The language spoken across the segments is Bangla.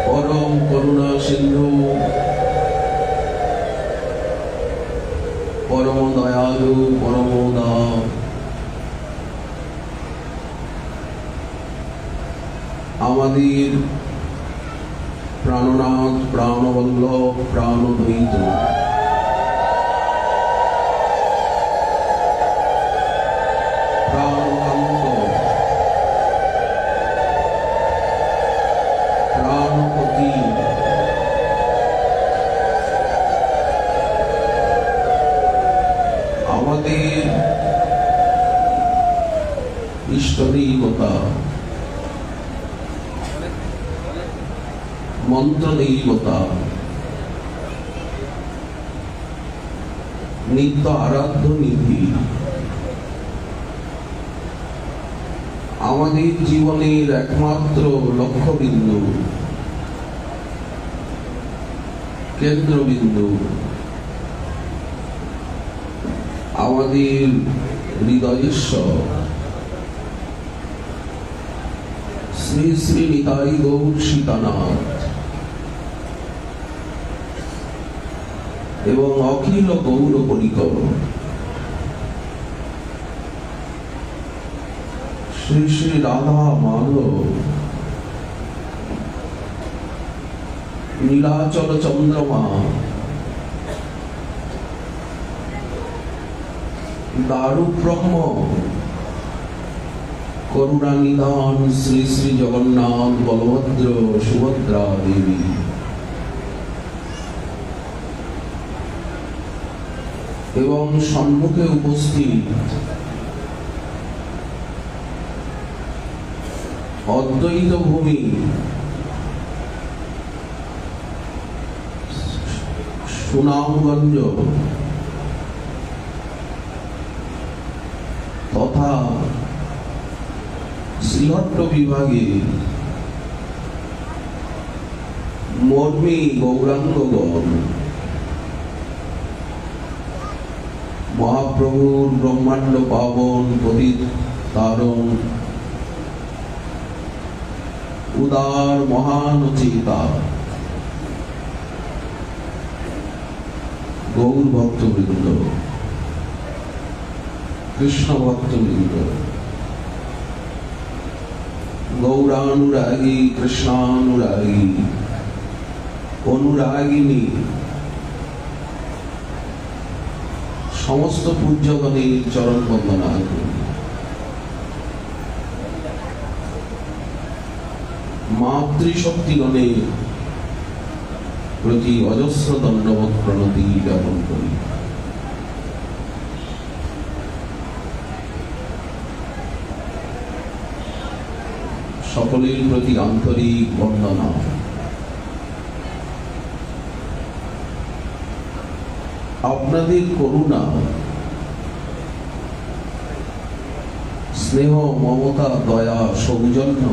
পরম করুণা সিন্ধু পরম দয়ালু পরম দাম আমাদের প্রাণনাথ প্রাণবল্লভ প্রাণদ্বৈত প্রাণকান্ত প্রাণপতি আমাদের ইষ্টদেবতা মন্ত্রদেবতা নিত্য আরাধ্য নিধি আমাদের জীবনের একমাত্র লক্ষ্যবিন্দু কেন্দ্রবিন্দু আমাদের হৃদয়েশ্বর শ্রী শ্রী নিতাই গৌর সীতানাথ এবং অখিল গৌর পরিকর শ্রী শ্রী রাধা মাধব নীলাচল চন্দ্রমা দারু ব্রহ্ম করুণা নিধান শ্রী শ্রী জগন্নাথ বলভদ্র সুভদ্রা দেবী এবং সম্মুখে উপস্থিত অদ্বৈত ভূমি সুনামগঞ্জ তথা শ্রীহট্ট বিভাগে মর্মী গৌরাঙ্গগণ মহাপ্রভুর ব্রহ্মাণ্ড পাবন পতিত তারণ উদার মহান চেতা গৌর ভক্তবৃন্দ কৃষ্ণ ভক্তবৃন্দ গৌরানুরাগী কৃষ্ণানুরাগী অনুরাগিনী সমস্ত পূজ্যগণের চরণ বন্দনা করি। মাতৃশক্তিগণের প্রতি অজস্র দণ্ডবৎ প্রণতি জ্ঞাপন করি। সকলের প্রতি আন্তরিক বন্দনা। আপনাদের করুণা স্নেহ মমতা দয়া সৌজন্য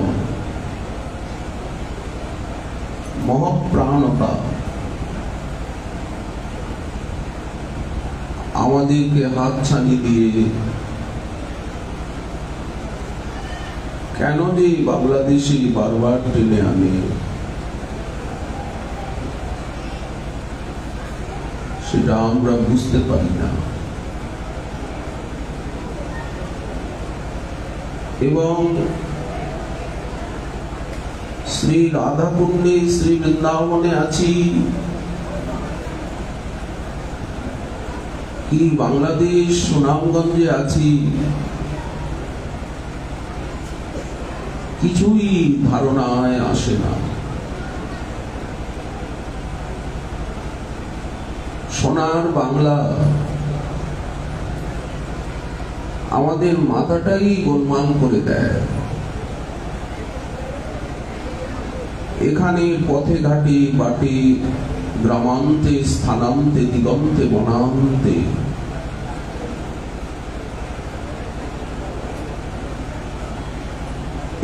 মহাপ্রাণতা আমাদেরকে হাতছানি দিয়ে কেন যে বাংলাদেশে বারবার টেনে আনে সেটা আমরা বুঝতে পারি না। এবং শ্রী রাধাকুণ্ডে শ্রী বৃন্দাবনে আছি কি বাংলাদেশ সুনামগঞ্জে আছি কিছুই ধারণায় আসে না। সোনার বাংলা আমাদের মাথাটাই গোলমাল করে দেয়। এখানে পথে ঘাটে বাটে গ্রামান্তে স্থানান্তে দিগন্তে বনান্তে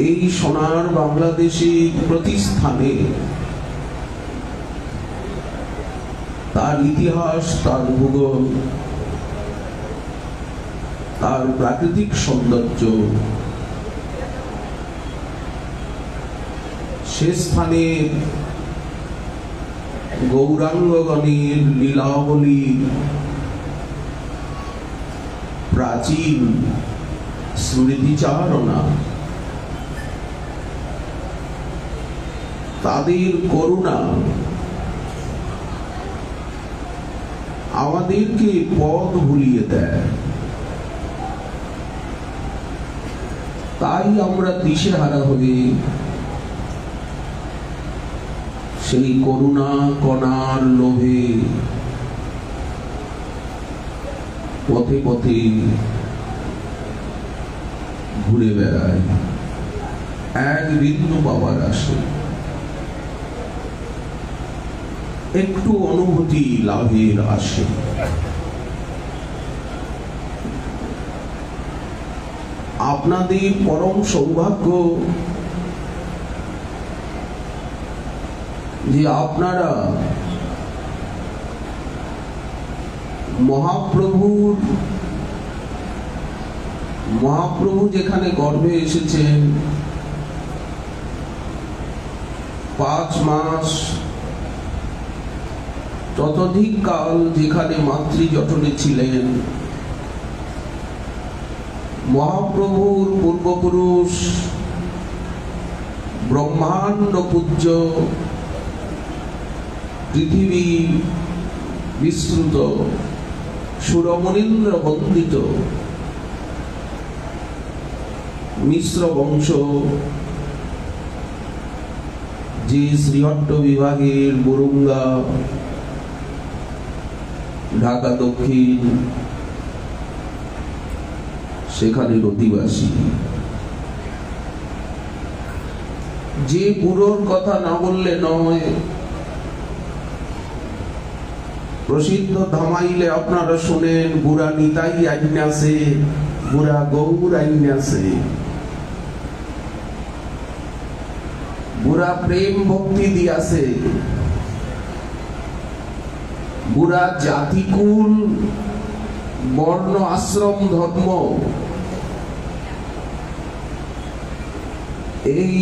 এই সোনার বাংলাদেশে প্রতি স্থানে তার ইতিহাস, তার ভূগোল, তার প্রাকৃতিক সৌন্দর্য, সে স্থানে গৌরাঙ্গগণের লীলাবলী প্রাচীন স্মৃতিচারণা, তাদের করুণা আমাদেরকে পথ ভুলিয়ে দেয়। তাই আমরা দিশেহারা হয়ে সেই করুণা কণার লোভে পথে পথে ঘুরে বেড়ায়, এক বিন্দু পাওয়ার আসে, একটু অনুভূতি লাভের আসে। আপনাদের পরম সৌভাগ্য যে আপনারা মহাপ্রভু যেখানে গর্ভে এসেছেন, 5 মাস ততোধিক কাল যেখানে মাতৃজঠরে ছিলেন, মহাপ্রভুর পূর্বপুরুষ ব্রহ্মাণ্ড পূজ্য, পৃথিবী বিস্তৃত, সুরমনীন্দ্র বন্দিত মিশ্র বংশ, যে শ্রীহট্ট বিভাগের বরুঙ্গা, ঢাকা দক্ষিণ, সেখানের অধিবাসী, যে বুড়োর কথা না বললে নয়, প্রসিদ্ধ ধামাইলে আপনারা শুনেন, বুড়া নিতাই আইনাছে, বুড়া গৌর আইনাছে, বুড়া প্রেম ভক্তি দিয়াছে, বুড়া জাতিকুল বর্ণ আশ্রম ধর্ম এই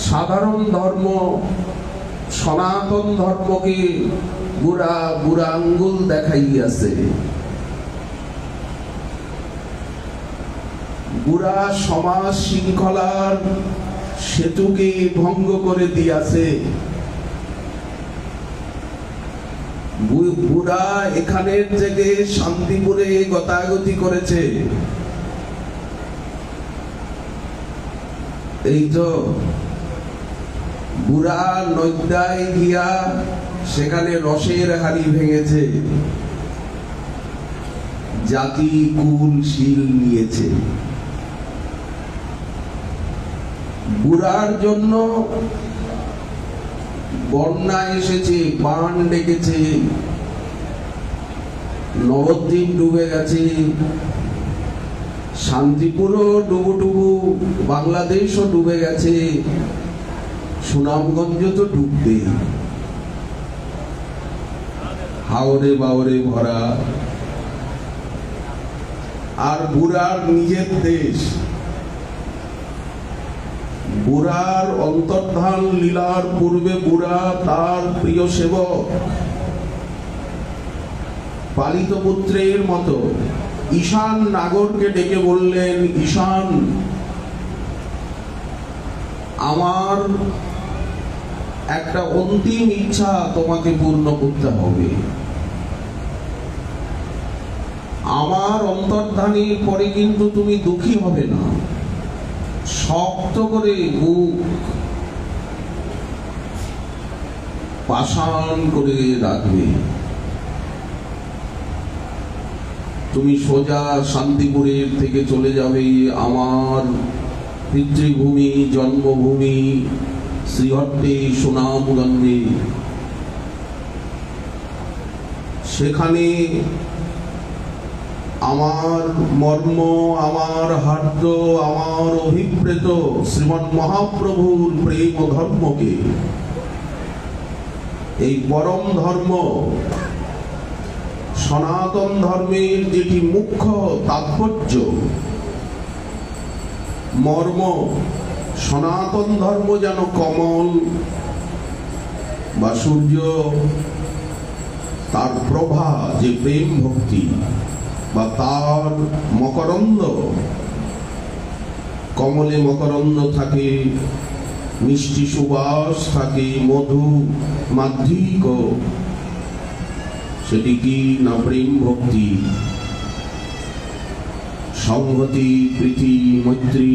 সাধারণ ধর্ম সনাতন ধর্মকে বুড়া বুড়া আঙ্গুল দেখাইয়াছে, বুড়া সমাজ শৃঙ্খলার সেতুকে ভঙ্গ করে দিয়াছে, বুড়া এখানের থেকে শান্তিপুরে গতাগতি করেছে। এই তো বুড়া নদ্যায় গিয়া সেখানে রসের হাড়ি ভেঙেছে, জাতি কুল শীল নিয়েছে। বুড়ার জন্য বন্যা এসেছে, বান ডেকেছে, নবদ্বীপ ডুবে গেছে, শান্তিপুরও ডুবুডুবু, বাংলাদেশও ডুবে গেছে, সুনামগঞ্জ তো ডুববে, হাওরে বাওরে ভরা। আর বুড়ার নিজের দেশ, বুড়ার অন্তর্ধান লীলার পূর্বে বুড়া তার প্রিয় সেবক পালিত পুত্রের মতো ঈশান নাগরকে ডেকে বললেন, ঈশান, আমার একটা অন্তিম ইচ্ছা তোমাকে পূর্ণ করতে হবে। আমার অন্তর্ধানের পরে কিন্তু তুমি দুঃখী হবে না, শক্ত করে বুক পাষাণ করে রাখবে। তুমি সোজা শান্তিপুরের থেকে চলে যাবে আমার পিতৃভূমি, জন্মভূমি শ্রীহট্টে, সুনামগঞ্জে। সেখানে আমার মর্ম, আমার হার্দ, আমার অভিপ্রেত শ্রীমন মহাপ্রভুর প্রেম ধর্মকে, এই পরম ধর্ম সনাতন ধর্মের যেটি মুখ্য তাৎপর্য, মর্ম, সনাতন ধর্ম যেন কমল, বা সূর্য তার প্রভা যে প্রেম ভক্তি, বা তার মকরন্দ, কমলে মকরন্দ থাকে, মিষ্টি সুবাস থাকে, মধু মাধুর্য, সেটি কি না প্রেম ভক্তি, সংহতি, প্রীতি, মৈত্রী।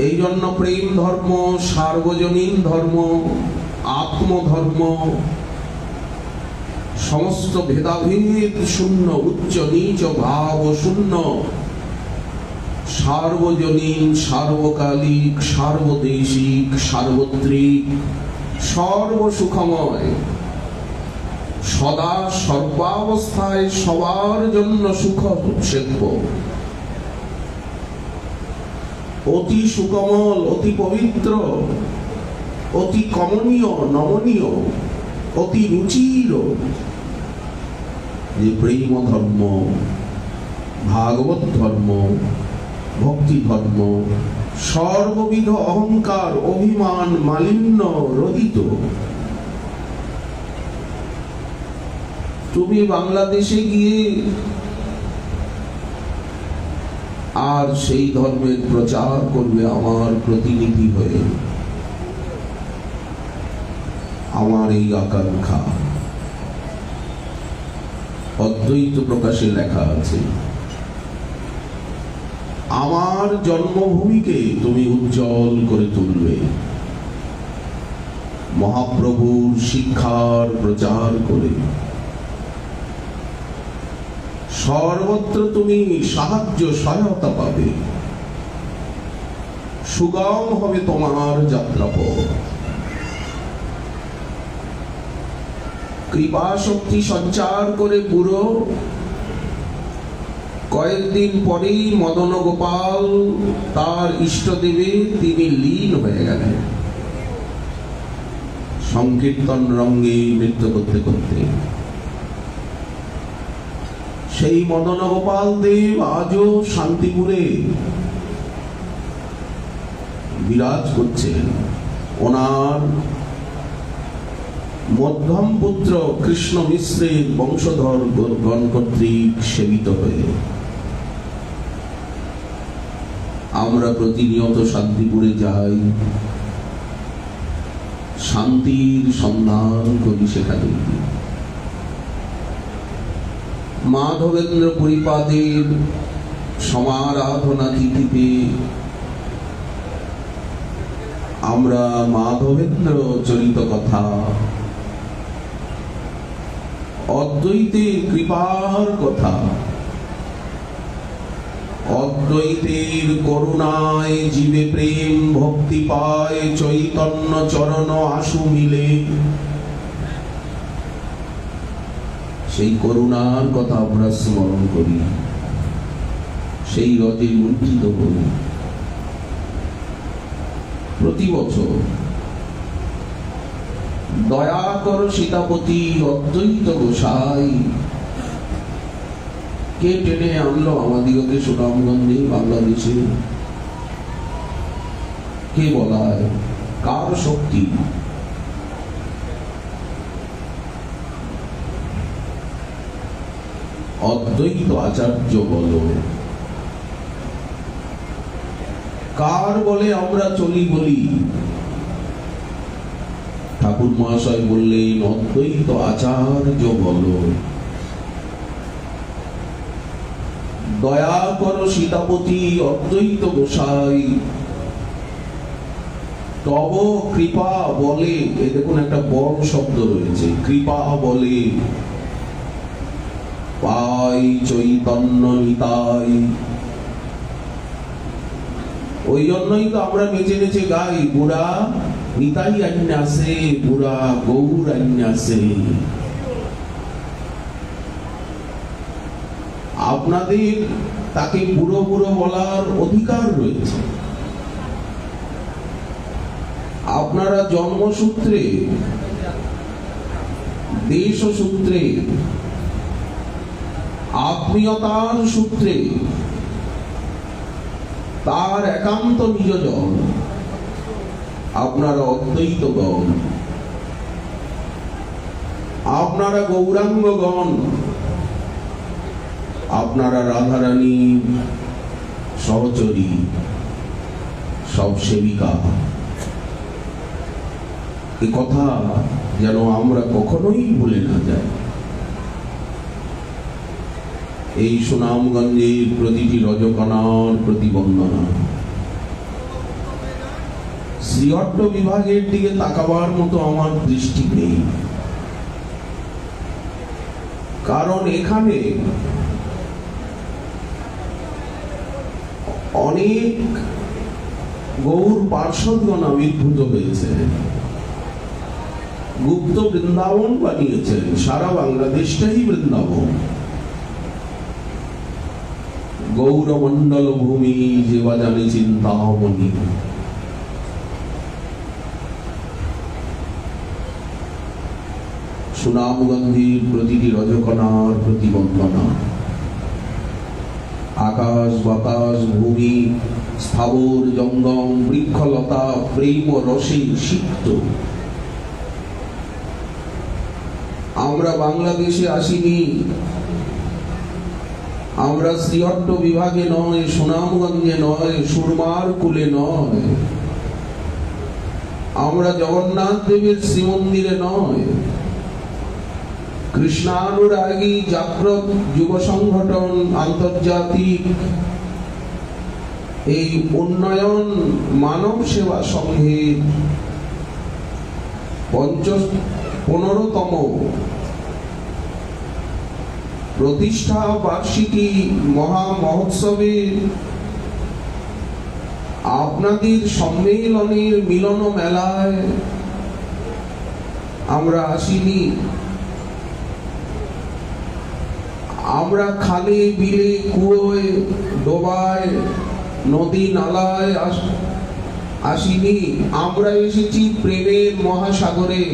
এই জন্য প্রেম ধর্ম সার্বজনীন ধর্ম, আত্মধর্ম, সমস্ত ভেদাভেদ শূন্য, উচ্চ নিচ ভাব শূন্য, সার্বজনীন, সার্বকালিক, সার্বদেশিক, সার্বত্রিক, সর্বসুখময়, সদা সর্বাবস্থায় সবার জন্য সুখ সেব্য, অতি সুকমল, অতি পবিত্র, অতি কমনীয়, নমনীয়, অতি রুচির যে প্রেম ধর্ম, ভাগবত ধর্ম, ভক্তি ধর্ম, সর্ববিধ অহংকার, অভিমান, মালিন্য রহিত। তুমি বাংলাদেশে গিয়ে আর সেই ধর্মের প্রচার করবে আমার প্রতিনিধি হয়ে। আমার এই আকাঙ্ক্ষা অদ্বৈত প্রকাশে লেখা আছে। আমার জন্মভূমিকে তুমি উজ্জ্বল করে তুলবে, মহাপ্রভুর শিক্ষার প্রচার করে। সর্বত্র তুমি সাহায্য সহায়তা পাবে, সুগম হবে তোমার যাত্রাপথ। কৃপা শক্তি সঞ্চার করে পুরো কয়েকদিন পরেই মদন গোপাল তার ইষ্টদেবে তিনি লীন হয়ে গেলেন, সংকীর্তন রঙ্গে নৃত্য করতে করতে। সেই মদন গোপাল দেব আজও শান্তিপুরে বিরাজ করছেন, ওনার মধ্যম পুত্র কৃষ্ণ মিশ্রের বংশধর গণ কর্তৃক সেবিত হয়ে। আমরা প্রতিনিয়ত শান্তিপুরে যাই, শান্তির সন্ধান করি সেখানে। মাধবেন্দ্র পরিপাদের সমারাধনা তিথিতে আমরা মাধবেন্দ্র চরিত কথা, অদ্বৈতের কৃপার কথা, অদ্বৈতের করুণায় জীবে প্রেম ভক্তি পায়, চৈতন্য চরণ আশু মিলে, সেই করুণার কথা আমরা স্মরণ করি, সেই রজে লুণ্ঠিত করি। প্রতি বছর দয়া কর সীতাপতি অদ্বৈত গোসাই কে টেনে আনলো আমাদিগকে সুনামগঞ্জে, বাংলাদেশে? কে বলায়? কার শক্তি? অদ্বৈত আচার্য বল। কার বলে আমরা চলি বলি? ঠাকুর মহাশয় বললেন অদ্বৈত আচার্য বল। দয়া করো সীতাপতি অদ্বৈত গোসাই, তব কৃপা বলে। এই দেখুন একটা বড় শব্দ রয়েছে, কৃপা বলে পাই চৈতন্য নিতাই। ওই জন্যই তো আমরা নেচে নেচে গাই, বুড়া নিতাই আইনাসে, বুড়া গৌর আইনাসে। আপনাদের তাকে বুড়ো বুড়ো বলার অধিকার রয়েছে। আপনারা জন্মসূত্রে, দেশসূত্রে, আত্মীয়তার সূত্রে তার একান্ত নিজজন, আপনারা অদ্বৈতগণ, আপনারা গৌরাঙ্গগণ, আপনারা রাধারানী সহচরী, সব সেবিকা। এ কথা যেন আমরা কখনোই ভুলে না যাই। এই সুনামগঞ্জের প্রতিটি রজকণার প্রতিবন্দনা। শ্রীহট্ট বিভাগের দিকে তাকাবার মতো আমার দৃষ্টি নেই, কারণ এখানে অনেক গৌর পার্ষদগণ আবির্ভূত হয়েছে, গুপ্ত বৃন্দাবন বানিয়েছেন, সারা বাংলাদেশটাই বৃন্দাবন। গৌরমণ্ডল ভূমি যেবা জানে চিন্তামণি। সুনামগঞ্জের প্রতিটি রজকণার প্রতিবন্দনা। আকাশ বাতাস ভূমি স্থাবর জঙ্গম বৃক্ষলতা প্রেম রসে সিক্ত। আমরা বাংলাদেশে আসিনি, আমরা শ্রীহট্ট বিভাগে নয়, সুনামগঞ্জে নয়, সুরমার কুলে নয়, আমরা জগন্নাথ দেবের শ্রীমন্দিরে নয়, কৃষ্ণানুরাগী জাগ্রত যুব সংগঠন আন্তর্জাতিক এই উন্নয়ন মানব সেবা সংঘের 15তম প্রতিষ্ঠা বার্ষিকী মহা মহোৎসবে আপনাদের সম্মেলনের মিলন মেলায় আমরা আসিনি। আমরা খালে বিলে কুয়োয় ডোবায় নদী নালায় আসিনি, আমরা এসেছি প্রেমের মহাসাগরে।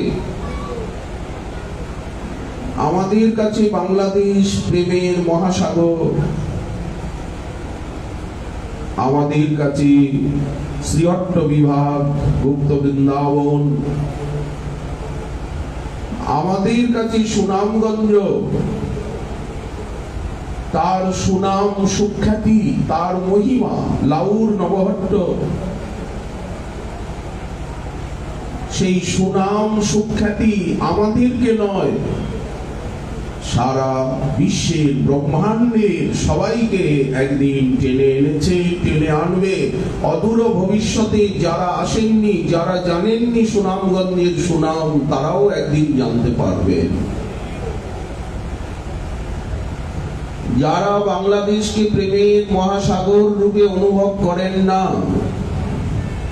আমাদের কাছে বাংলাদেশ প্রেমের মহাসাগর, আমাদের কাছে শ্রীহট্ট বিভাগ গুপ্ত বৃন্দাবন, আমাদের কাছে সুনামগঞ্জ, তার সুনাম সুখ্যাতি, তার মহিমা, লাউর নবহট্ট, সেই সুনাম সুখ্যাতি আমাদেরকে নয়, সারা বিশ্বের ব্রহ্মাণ্ডের সবাইকে একদিন টেনে এনেছে, টেনে আনবে। অদূর ভবিষ্যতে যারা আসেননি, যারা জানেননি সুনামগঞ্জের সুনাম, তারাও একদিন জানতে পারবেন। যারা বাংলাদেশকে প্রেমের মহাসাগর রূপে অনুভব করেন না,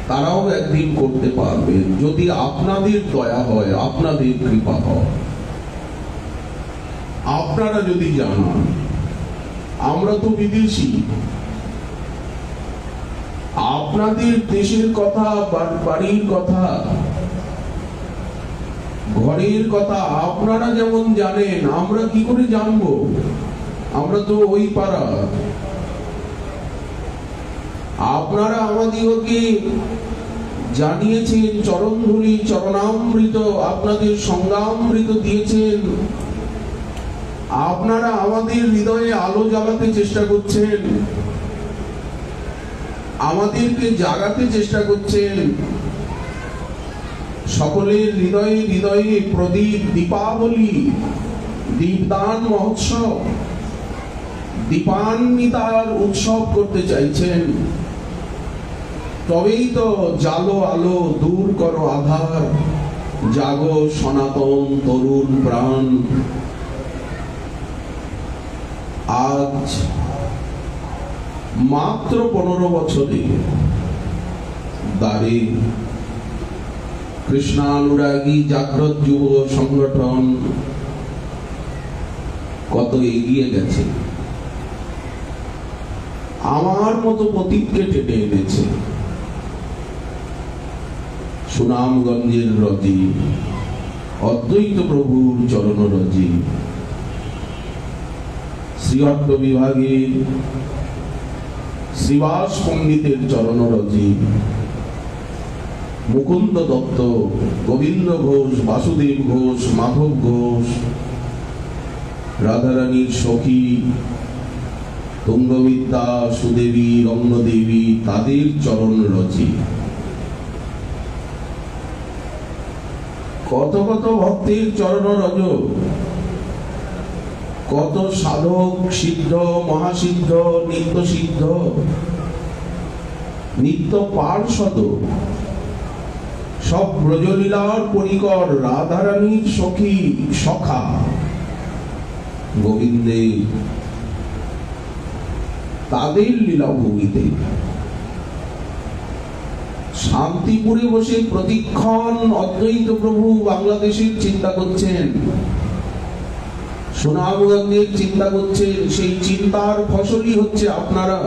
তারাও একদিন করতে পারবেন, যদি আপনাদের দয়া হয়, আপনাদের কৃপা হয়, আপনারা যদি জানান। আমরা তো বিদেশি, আপনাদের দেশের কথা, বাড়ির কথা, ঘরের কথা আপনারা যেমন জানেন, আমরা কি করে জানবো? আমরা তো ওই পাড়া। আপনারা আমাদিগকে জানিয়েছেন চরণধুলি, চরণামৃত, আপনাদের সংজ্ঞামৃত দিয়েছেন। আপনারা আমাদের হৃদয়ে আলো জ্বালাতে চেষ্টা করছেন, আমাদেরকে জাগাতে চেষ্টা করছেন। সকলের হৃদয়ে হৃদয়ে প্রদীপ, দীপাবলি, দীপদান মহোৎসব, দীপান্বিতার উৎসব করতে চাইছেন। তবেই তো জালো আলো, দূর করো আধার, জাগো সনাতন তরুণ প্রাণ। আজ মাত্র 15 বছরে দ্বারে কৃষ্ণানুরাগী জাগ্রত যুব সংগঠন কত এগিয়ে গেছে, আমার মতো পথিককে টেনে এনেছে। সুনামগঞ্জের রজি, অদ্বৈত প্রভুর চরণ রজি, শ্রীহট্ট বিভাগের শ্রীবাস পণ্ডিতের চরণ রজি, মুকুন্দ দত্ত, গোবিন্দ ঘোষ, বাসুদেব ঘোষ, মাধব ঘোষ, রাধারানীর সখী তুঙ্গবিদ্যা, সুদেবী, রম্নদেবী, তাদের চরণ রচি। কত কত ভক্তের চরণ রজ, কত সাধক, সিদ্ধ, মহাসিদ্ধ, নিত্য সিদ্ধ, নিত্য পার্ষদ, সব ব্রজলীলার পরিকর, রাধারানীর সখী সখা গোবিন্দে, তাদের লীলাভূমিতে শান্তিপুরে বসে প্রতিক্ষণ অদ্বৈত প্রভু বাংলাদেশের চিন্তা করছেন, সুনামগঞ্জের চিন্তা করছেন। সেই চিন্তার ফসলই হচ্ছে আপনারা।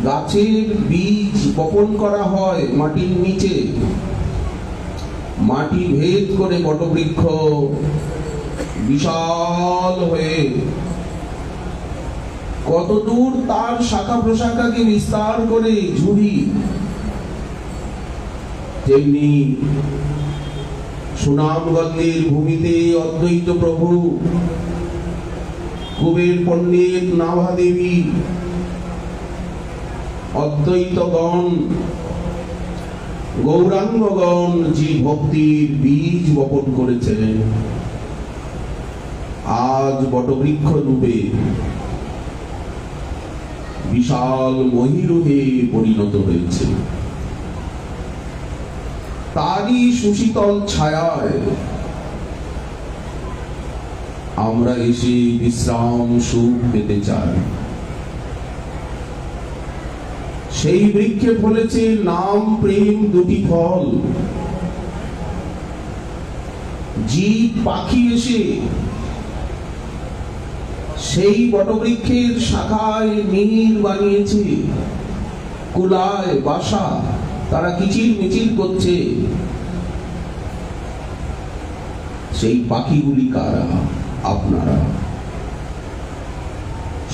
গাছের বীজ বপন করা হয় মাটির নিচে, মাটি ভেদ করে বটবৃক্ষ বিশাল হয়ে কতদূর তার শাখা প্রশাখাকে বিস্তার করে ঝুড়ি, তেমনি সুনামগঞ্জের ভূমিতে অদ্বৈত প্রভু, কুবের পণ্ডিত, নাভা দেবী, অদ্বৈতগণ, গৌরাঙ্গগণ যে ভক্তির বীজ বপন করেছেন, আজ বটবৃক্ষ রূপে বিশাল মহিরুহে পরিণত হয়েছে। তারই সুশীতল ছায়ায় আমরা এসে বিশ্রাম সুখ পেতে চাই। সেই বৃক্ষে ফলেছে নাম, প্রেম, দুটি ফল। জীব পাখি এসে সেই বটবৃক্ষের শাখায় নীর বানিয়েছে, কুলায় বাসা, তারা কিচির মিচির করছে। সেই পাখিগুলি কারা? আপনারা।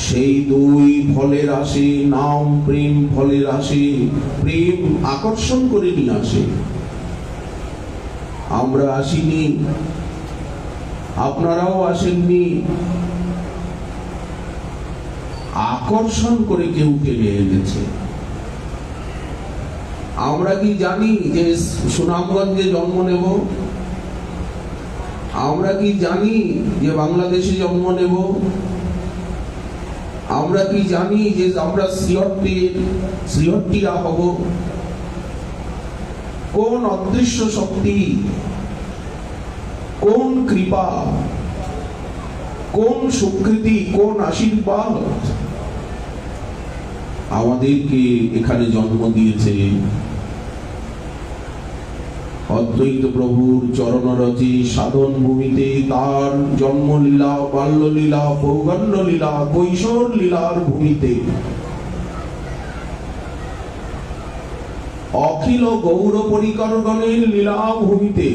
সেই দুই ফলের আসে, নাম প্রেম ফলের আসে, প্রেম আকর্ষণ করে নিয়ে আসে। আমরা আসিনি, আপনারাও আসেননি, আকর্ষণ করে কেউ টেনে এনেছে। আমরা কি জানি যে সুনামগঞ্জে জন্ম নেব? আমরা কি জানি যে বাংলাদেশে জন্ম নেব? আমরা কি জানি যে আমরা শ্রীহট্টিরা হব? কোন অদৃশ্য শক্তি, কোন কৃপা, কোন স্বীকৃতি, কোন আশীর্বাদ আমাদেরকে এখানে জন্ম দিয়েছে? অদ্বৈত প্রভুর চরণরচি সাধন ভূমিতে তার জন্মলীলা, বাল্যলীলা, পৌগণ্য লীলা, কৈশোর লীলার ভূমিতে অখিল গৌর পরিকরগণের লীলা ভূমিতে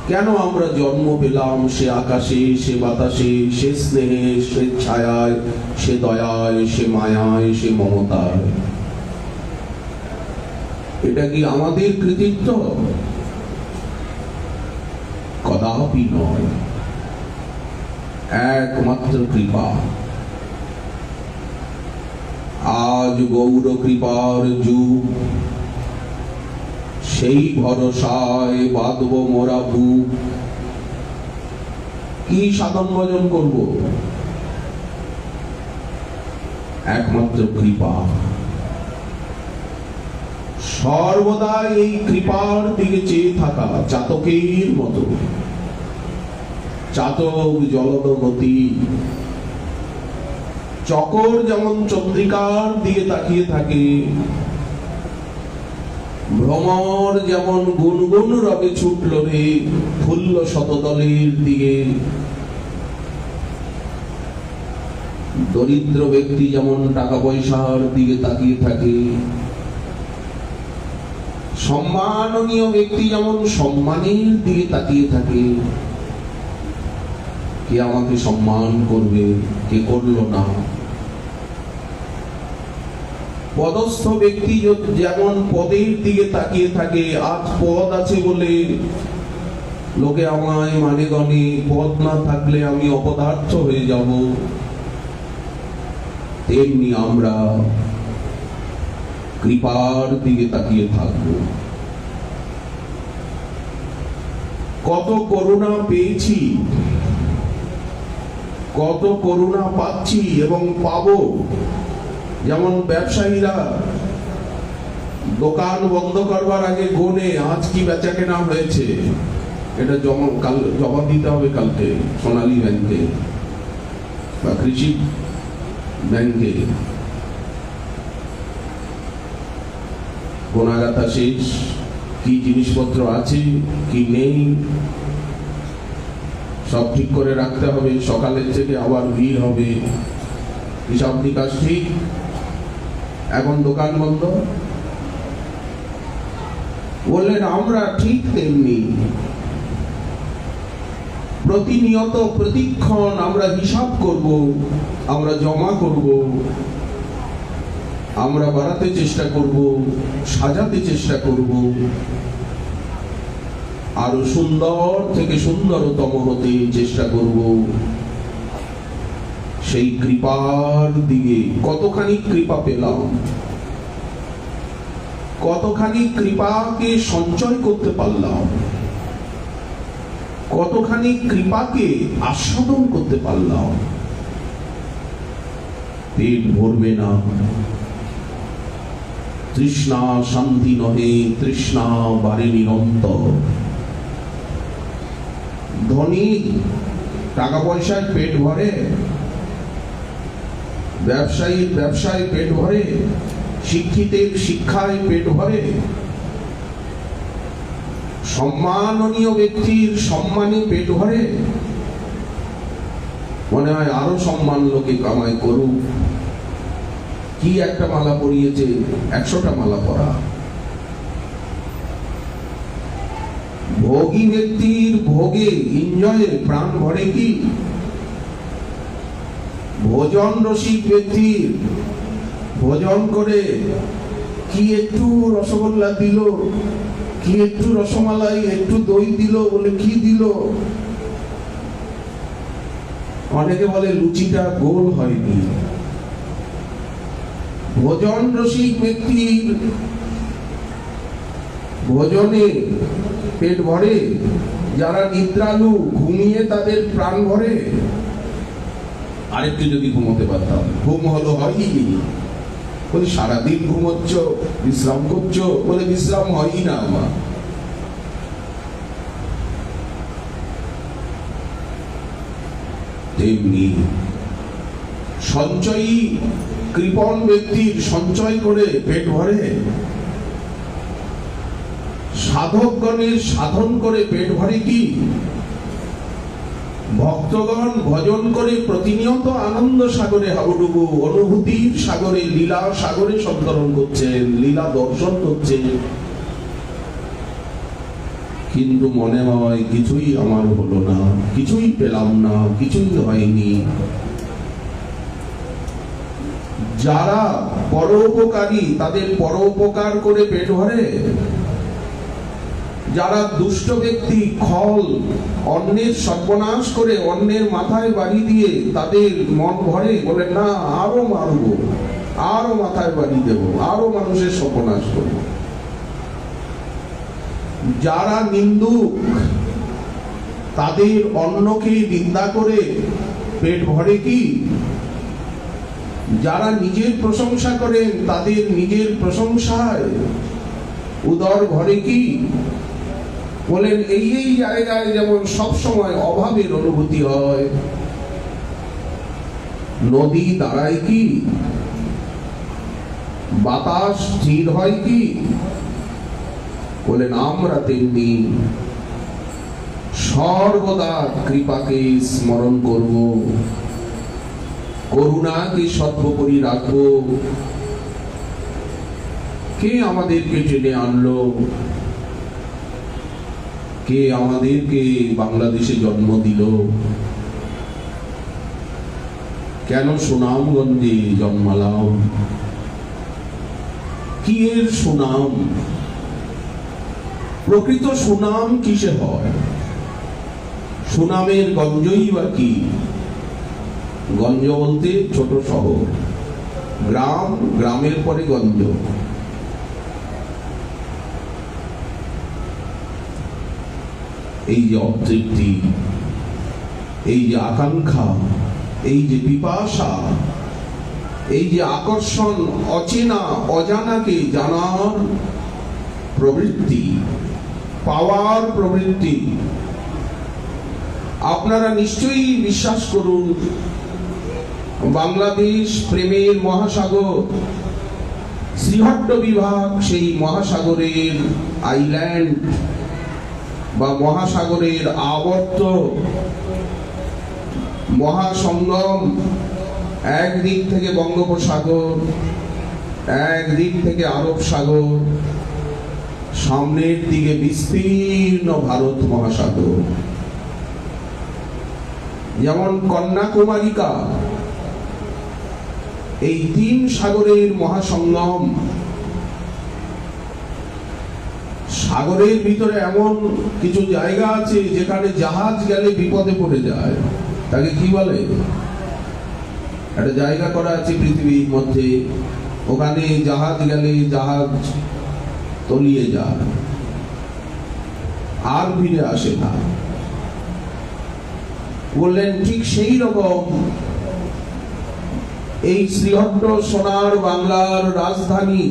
কেন আমরা জন্ম পেলাম? সে আকাশে, সে বাতাসে, সে স্নেহে, সে ছায়ায়, সে দয়ায়, সে মায়ায়, সে মমতায়। এটা কি আমাদের কৃতিত্ব? কদাপি নয়, একমাত্র কৃপা। আজ গৌর কৃপার যুগ, সেই ভরসায় বাঁধব মোরা বুক। কি সাধন ভজন করব? একমাত্র কৃপা। সর্বদা এই কৃপার দিকে চেয়ে থাকা, চাতকের মতো। চাতক জলদ গতি, চকর যেমন চন্দ্রিকার দিকে তাকিয়ে থাকে, ভ্রমর যেমন গুনগুন রবে ছুটল রে ফুল্ল শতদলের দিকে, দরিদ্র ব্যক্তি যেমন টাকা পয়সার দিকে তাকিয়ে থাকে, সম্মাননীয় ব্যক্তি যেমন সম্মানের দিকে তাকিয়ে থাকে। কে আমাকে সম্মান করবে, কে করলো না। পদস্থ ব্যক্তি যেমন পদের দিকে তাকিয়ে থাকে, আজ পদ আছে বলে লোকে আমায় মানে গণে, পদ না থাকলে আমি অপদার্থ হয়ে যাব, তেমনি আমরা কৃপার দিকে তাকিয়ে থাকবো। কত করুণা পেয়েছি, কত করুণা পাচ্ছি এবং পাবো। যেমন ব্যবসায়ীরা দোকান বন্ধ করবার আগে গোনে আজ কি বেচা কেনা হয়েছে, এটা জমা দিতে হবে কালকে সোনালী ব্যাংকে বা কৃষি ব্যাংকে। গোনাগাথা শেষ, কি জিনিসপত্র আছে কি নেই সব ঠিক করে রাখতে হবে। সকালের থেকে আবার ভিড় হবে, হিসাব নিকাশ ঠিক, এখন দোকান বন্ধ। বললেন আমরা ঠিক তেমনি প্রতিনিয়ত প্রতিক্ষণ আমরা হিসাব করব, আমরা জমা করব, আমরা বাড়াতে চেষ্টা করব, সাজাতে চেষ্টা করব, আরো সুন্দর থেকে সুন্দরতম হতে চেষ্টা করব। সেই কৃপার দিকে কতখানি কৃপা পেলাম, কতখানি কৃপাকে সঞ্চয় করতে পারলাম, কতখানি কৃপাকে আস্বাদন করতে পারলাম। পেট ভরবে না, তৃষ্ণা শান্তি নহে, তৃষ্ণা বাড়ে নিরন্তর। ধনী টাকা পয়সায় পেট ভরে, ব্যবসায়ীর ব্যবসায় পেট ভরে, শিক্ষিতের শিক্ষায় পেট ভরে, সম্মাননীয় ব্যক্তির সম্মানে পেট ভরে। মনে হয় আরো সম্মান লোকে কামাই করুক, কি একটা মালা পরিয়েছে, 100টা মালা পরা। ভোগী ব্যক্তির ভোগে এনজয়ে প্রাণ ভরে কি? ভোজন রসিক ব্যক্তির ভোজন করে কি একটু রসগোল্লা দিল, কি একটু রসমালাই, একটু দই দিল, বলে কি দিল? অনেকে বলে লুচিটা গোল হয়নি। ভোজন রসিক ব্যক্তির ভোজনে পেট ভরে, যারা নিদ্রালু ঘুমিয়ে তাদের প্রাণ ভরে। আরেকটু যদি ঘুমোতে পারতাম, ঘুম হলো হয়ই, বলে সারাদিন ঘুমোচ্ছ, বিশ্রাম করছো, বলে বিশ্রাম হয়ই না আমার। তেমনি সঞ্চয়ী কৃপণ ব্যক্তির সঞ্চয় করে পেট ভরে, সাধকগণের সাধন করে পেট ভরে কি? ভক্তগণ ভজন করে প্রতিনিয়ত আনন্দ সাগরে হাবুডুবু, অনুভূতির সাগরে, লীলা সাগরে সন্তরণ করছেন, লীলা দর্শন করছেন, কিন্তু মনে হয় কিছুই আমার হলো না, কিছুই পেলাম না, কিছুই হয়নি। যারা পরোপকারী তাদের পরোপকার করে পেট ভরে, যারা দুষ্ট ব্যক্তি খল অন্যের সর্বনাশ করে অন্যের মাথায় বাড়ি দিয়ে তাদের মন ভরে, বলে না আরো মারবো, আরো মাথায় বাড়ি দেব, আরো মানুষের সর্বনাশ করব। যারা নিন্দুক তাদের অন্যকে নিন্দা করে পেট ভরে কি? যারা নিজের প্রশংসা করেন তাদের নিজের প্রশংসায় উদর ভরে কি? বলেন এই এই জায়গায় যেমন সব সময় অভাবের অনুভূতি হয়, নদী দাঁড়ায় কি? বাতাস স্থির হয় কি? বলেন আমরা তেমনি সর্বদা কৃপাকে স্মরণ করব, করুণাকে সর্বোপরি রাখবো। কে আমাদেরকে টেনে আনলো? কে আমাদেরকে বাংলাদেশে জন্ম দিল? কেন সুনামগঞ্জে জন্মালাম? কি এর সুনাম? প্রকৃত সুনাম কিসে হয়? সুনামের গঞ্জই বা কি? গঞ্জ বলতে ছোট শহর, গ্রাম, গ্রামের পরে গঞ্জ। এই যে অতৃপ্তি, এই যে আকাঙ্ক্ষা, এই যে পিপাসা, এই যে আকর্ষণ, অচেনা অজানাকে জানার প্রবৃত্তি, পাওয়ার প্রবৃত্তি, আপনারা নিশ্চয়ই বিশ্বাস করুন, বাংলাদেশ প্রেমের মহাসাগর, শ্রীহট্ট বিভাগ সেই মহাসাগরের আইল্যান্ড বা মহাসাগরের আবর্ত মহাসঙ্গম। একদিক থেকে বঙ্গোপসাগর, একদিক থেকে আরব সাগর, সামনের দিকে বিস্তীর্ণ ভারত মহাসাগর। যেমন কন্যাকুমারিকা, এই তিন সাগরের মহাসঙ্গম। সাগরের ভিতরে এমন কিছু জায়গা আছে যেখানে জাহাজ গেলে বিপদে পড়ে যায়, তাকে কি বলে? একটা জায়গা করা আছে পৃথিবীর মধ্যে, ওখানে জাহাজ গেলে জাহাজ তলিয়ে যায়, আর ফিরে আসে না। বললেন ঠিক সেই রকম এই শ্রীহট্ট সোনার বাংলার রাজধানী,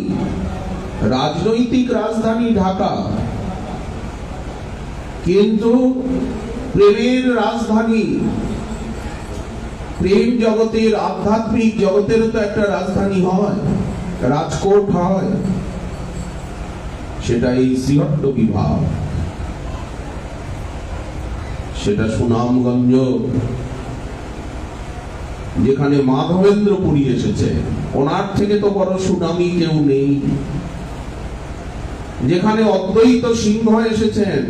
রাজনৈতিক রাজধানী ঢাকা, কিন্তু প্রেমের রাজধানী। প্রেম জগতের, আধ্যাত্মিক জগতের তো একটা রাজধানী হয়, রাজকোট হয়, সেটা এই শ্রীহট্ট বিভাগ, সেটা সুনামগঞ্জ, যেখানে মাধবেন্দ্রপুরী এসেছে। ওনার থেকে তো বড় সুনামী কেউ নেই। যেখানে অদ্বৈত সিংহ এসেছেন,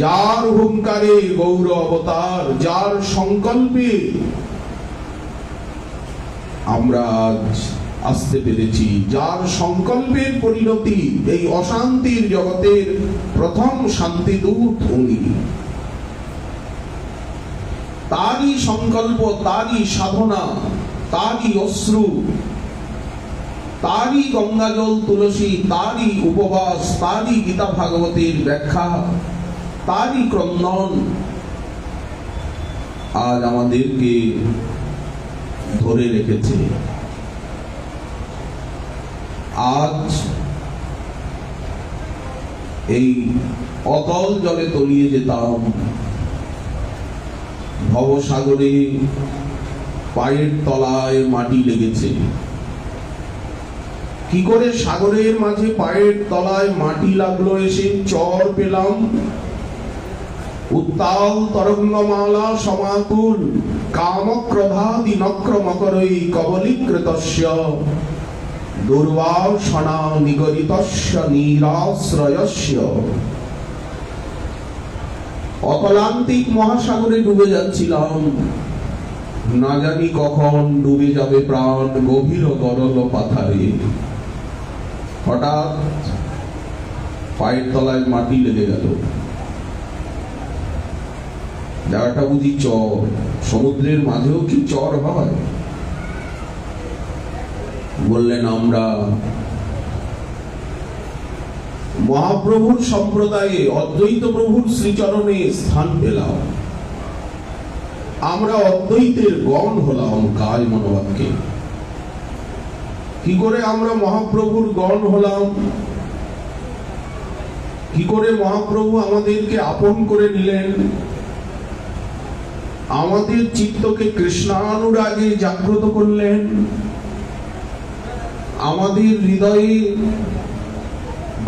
যার হুঙ্কারে গৌর অবতার, যার সংকল্পে আমরা আজ আসতে পেরেছি, যার সংকল্পের পরিণতি এই অশান্তির জগতের প্রথম শান্তিদূত উনি। তারই সংকল্প, তারই সাধনা, তারই অশ্রু, তারই গঙ্গাজল তুলসী, তারই উপবাস, তারই গীতা ভাগবতের ব্যাখ্যা, তারই ক্রন্দন আজ আমাদেরকে ধরে রেখেছে। আজ এই অতল জলে তলিয়ে যেতাম, ভবসাগরে পায়ের তলায় মাটি লেগেছে। কি করে সাগরের মাঝে পায়ের তলায় মাটি লাগলো? এসে চর পেলাম, উত্তাল তরঙ্গমালা সমাকুল, কামক্রোধাদি নক্রমকরৈ কবলীকৃতস্য দুর্বাসনা নিগরিতস্য নিরাশ্রয়স্য। অকলান্তিক মহাসাগরে ডুবে যাচ্ছিলাম, না জানি কখন ডুবে যাবে প্রাণ গভীর গরল পাথারে। হঠাৎ পায়ের তলায় মাটি লেগে গেল। জায়গাটা বুঝি চর, সমুদ্রের মাঝেও কি চর হয়? বললেন আমরা মহাপ্রভুর সম্প্রদায়ে, অদ্বৈত প্রভুর শ্রীচরণে স্থান পেলাম। আমরা অদ্বৈতের গণ হলাম কায় মনোবাক্যে। কি করে আমরা মহাপ্রভুর গণ হলাম? কি করে মহাপ্রভু আমাদেরকে আপন করে নিলেন? আমাদের চিত্তকে কৃষ্ণানুরাগে জাগ্রত করলেন, আমাদের হৃদয়ে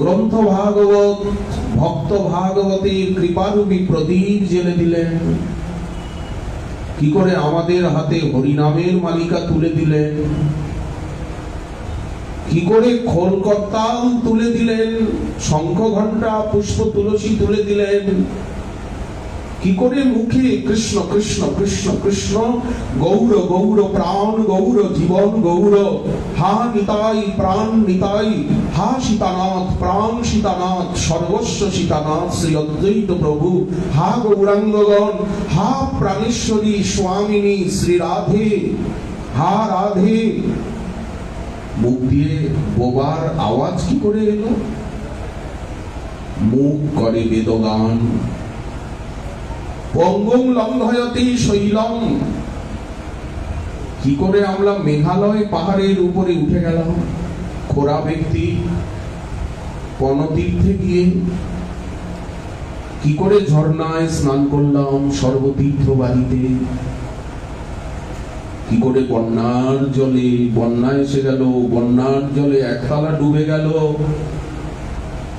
গ্রন্থ ভাগবত, ভক্ত ভাগবতের কৃপারূপী প্রদীপ জ্বেলে দিলেন। কি করে আমাদের হাতে হরিনামের মালিকা তুলে দিলেন? কি করে খোল করতাল তুলে দিলেন, শঙ্খ ঘণ্টা পুষ্প তুলসী তুলে দিলেন? কি করে মুখে কৃষ্ণ কৃষ্ণ কৃষ্ণ কৃষ্ণ, গৌর গৌর প্রাণ গৌর জীবন গৌর, হা নিতাই প্রাণ নিতাই, হা সীতানাথ প্রাণ সীতানাথ, সর্বস্ব সীতানাথ শ্রী অদ্বৈত প্রভু, হা গৌরাঙ্গগণ, হা প্রাণেশ্বরী স্বামিনী শ্রী রাধে, হা রাধে। মুখ দিয়ে বোবার আওয়াজ কি করে এলো? মুখ করে বেদগান। পঙ্গং লঙ্ঘয়তে শৈলম। কি করে আমরা মেঘালয় পাহাড়ের উপরে উঠে গেলাম খোরা ব্যক্তি পনতীর্থে গিয়ে? কি করে ঝর্ণায় স্নান করলাম সর্বতীর্থ বাড়িতে? কি করে বন্যার জলে, বন্যা এসে গেল, বন্যার জলে একতলা ডুবে গেল,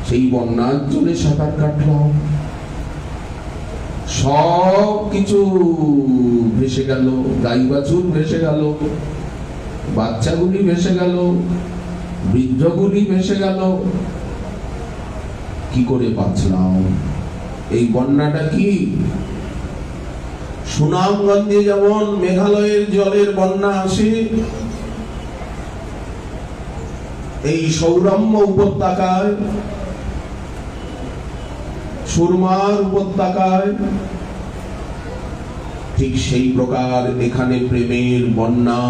সেই বন্যার জলে সাঁতার কাটলাম, সব কিছু ভেসে গেল, গাই বাছুর ভেসে গেল, বাচ্চাগুলি ভেসে গেল, বৃদ্ধগুলি ভেসে গেল। কি করে বাঁচলাম? এই বন্যাটা কি? সুনামগঞ্জে যেমন মেঘালয়ের জলের বন্যা আসে, এই সৌরম্য উপত্যকায়, সুরমার উপত্যকায়, ঠিক সেই প্রকার এখানে প্রেমের বন্যা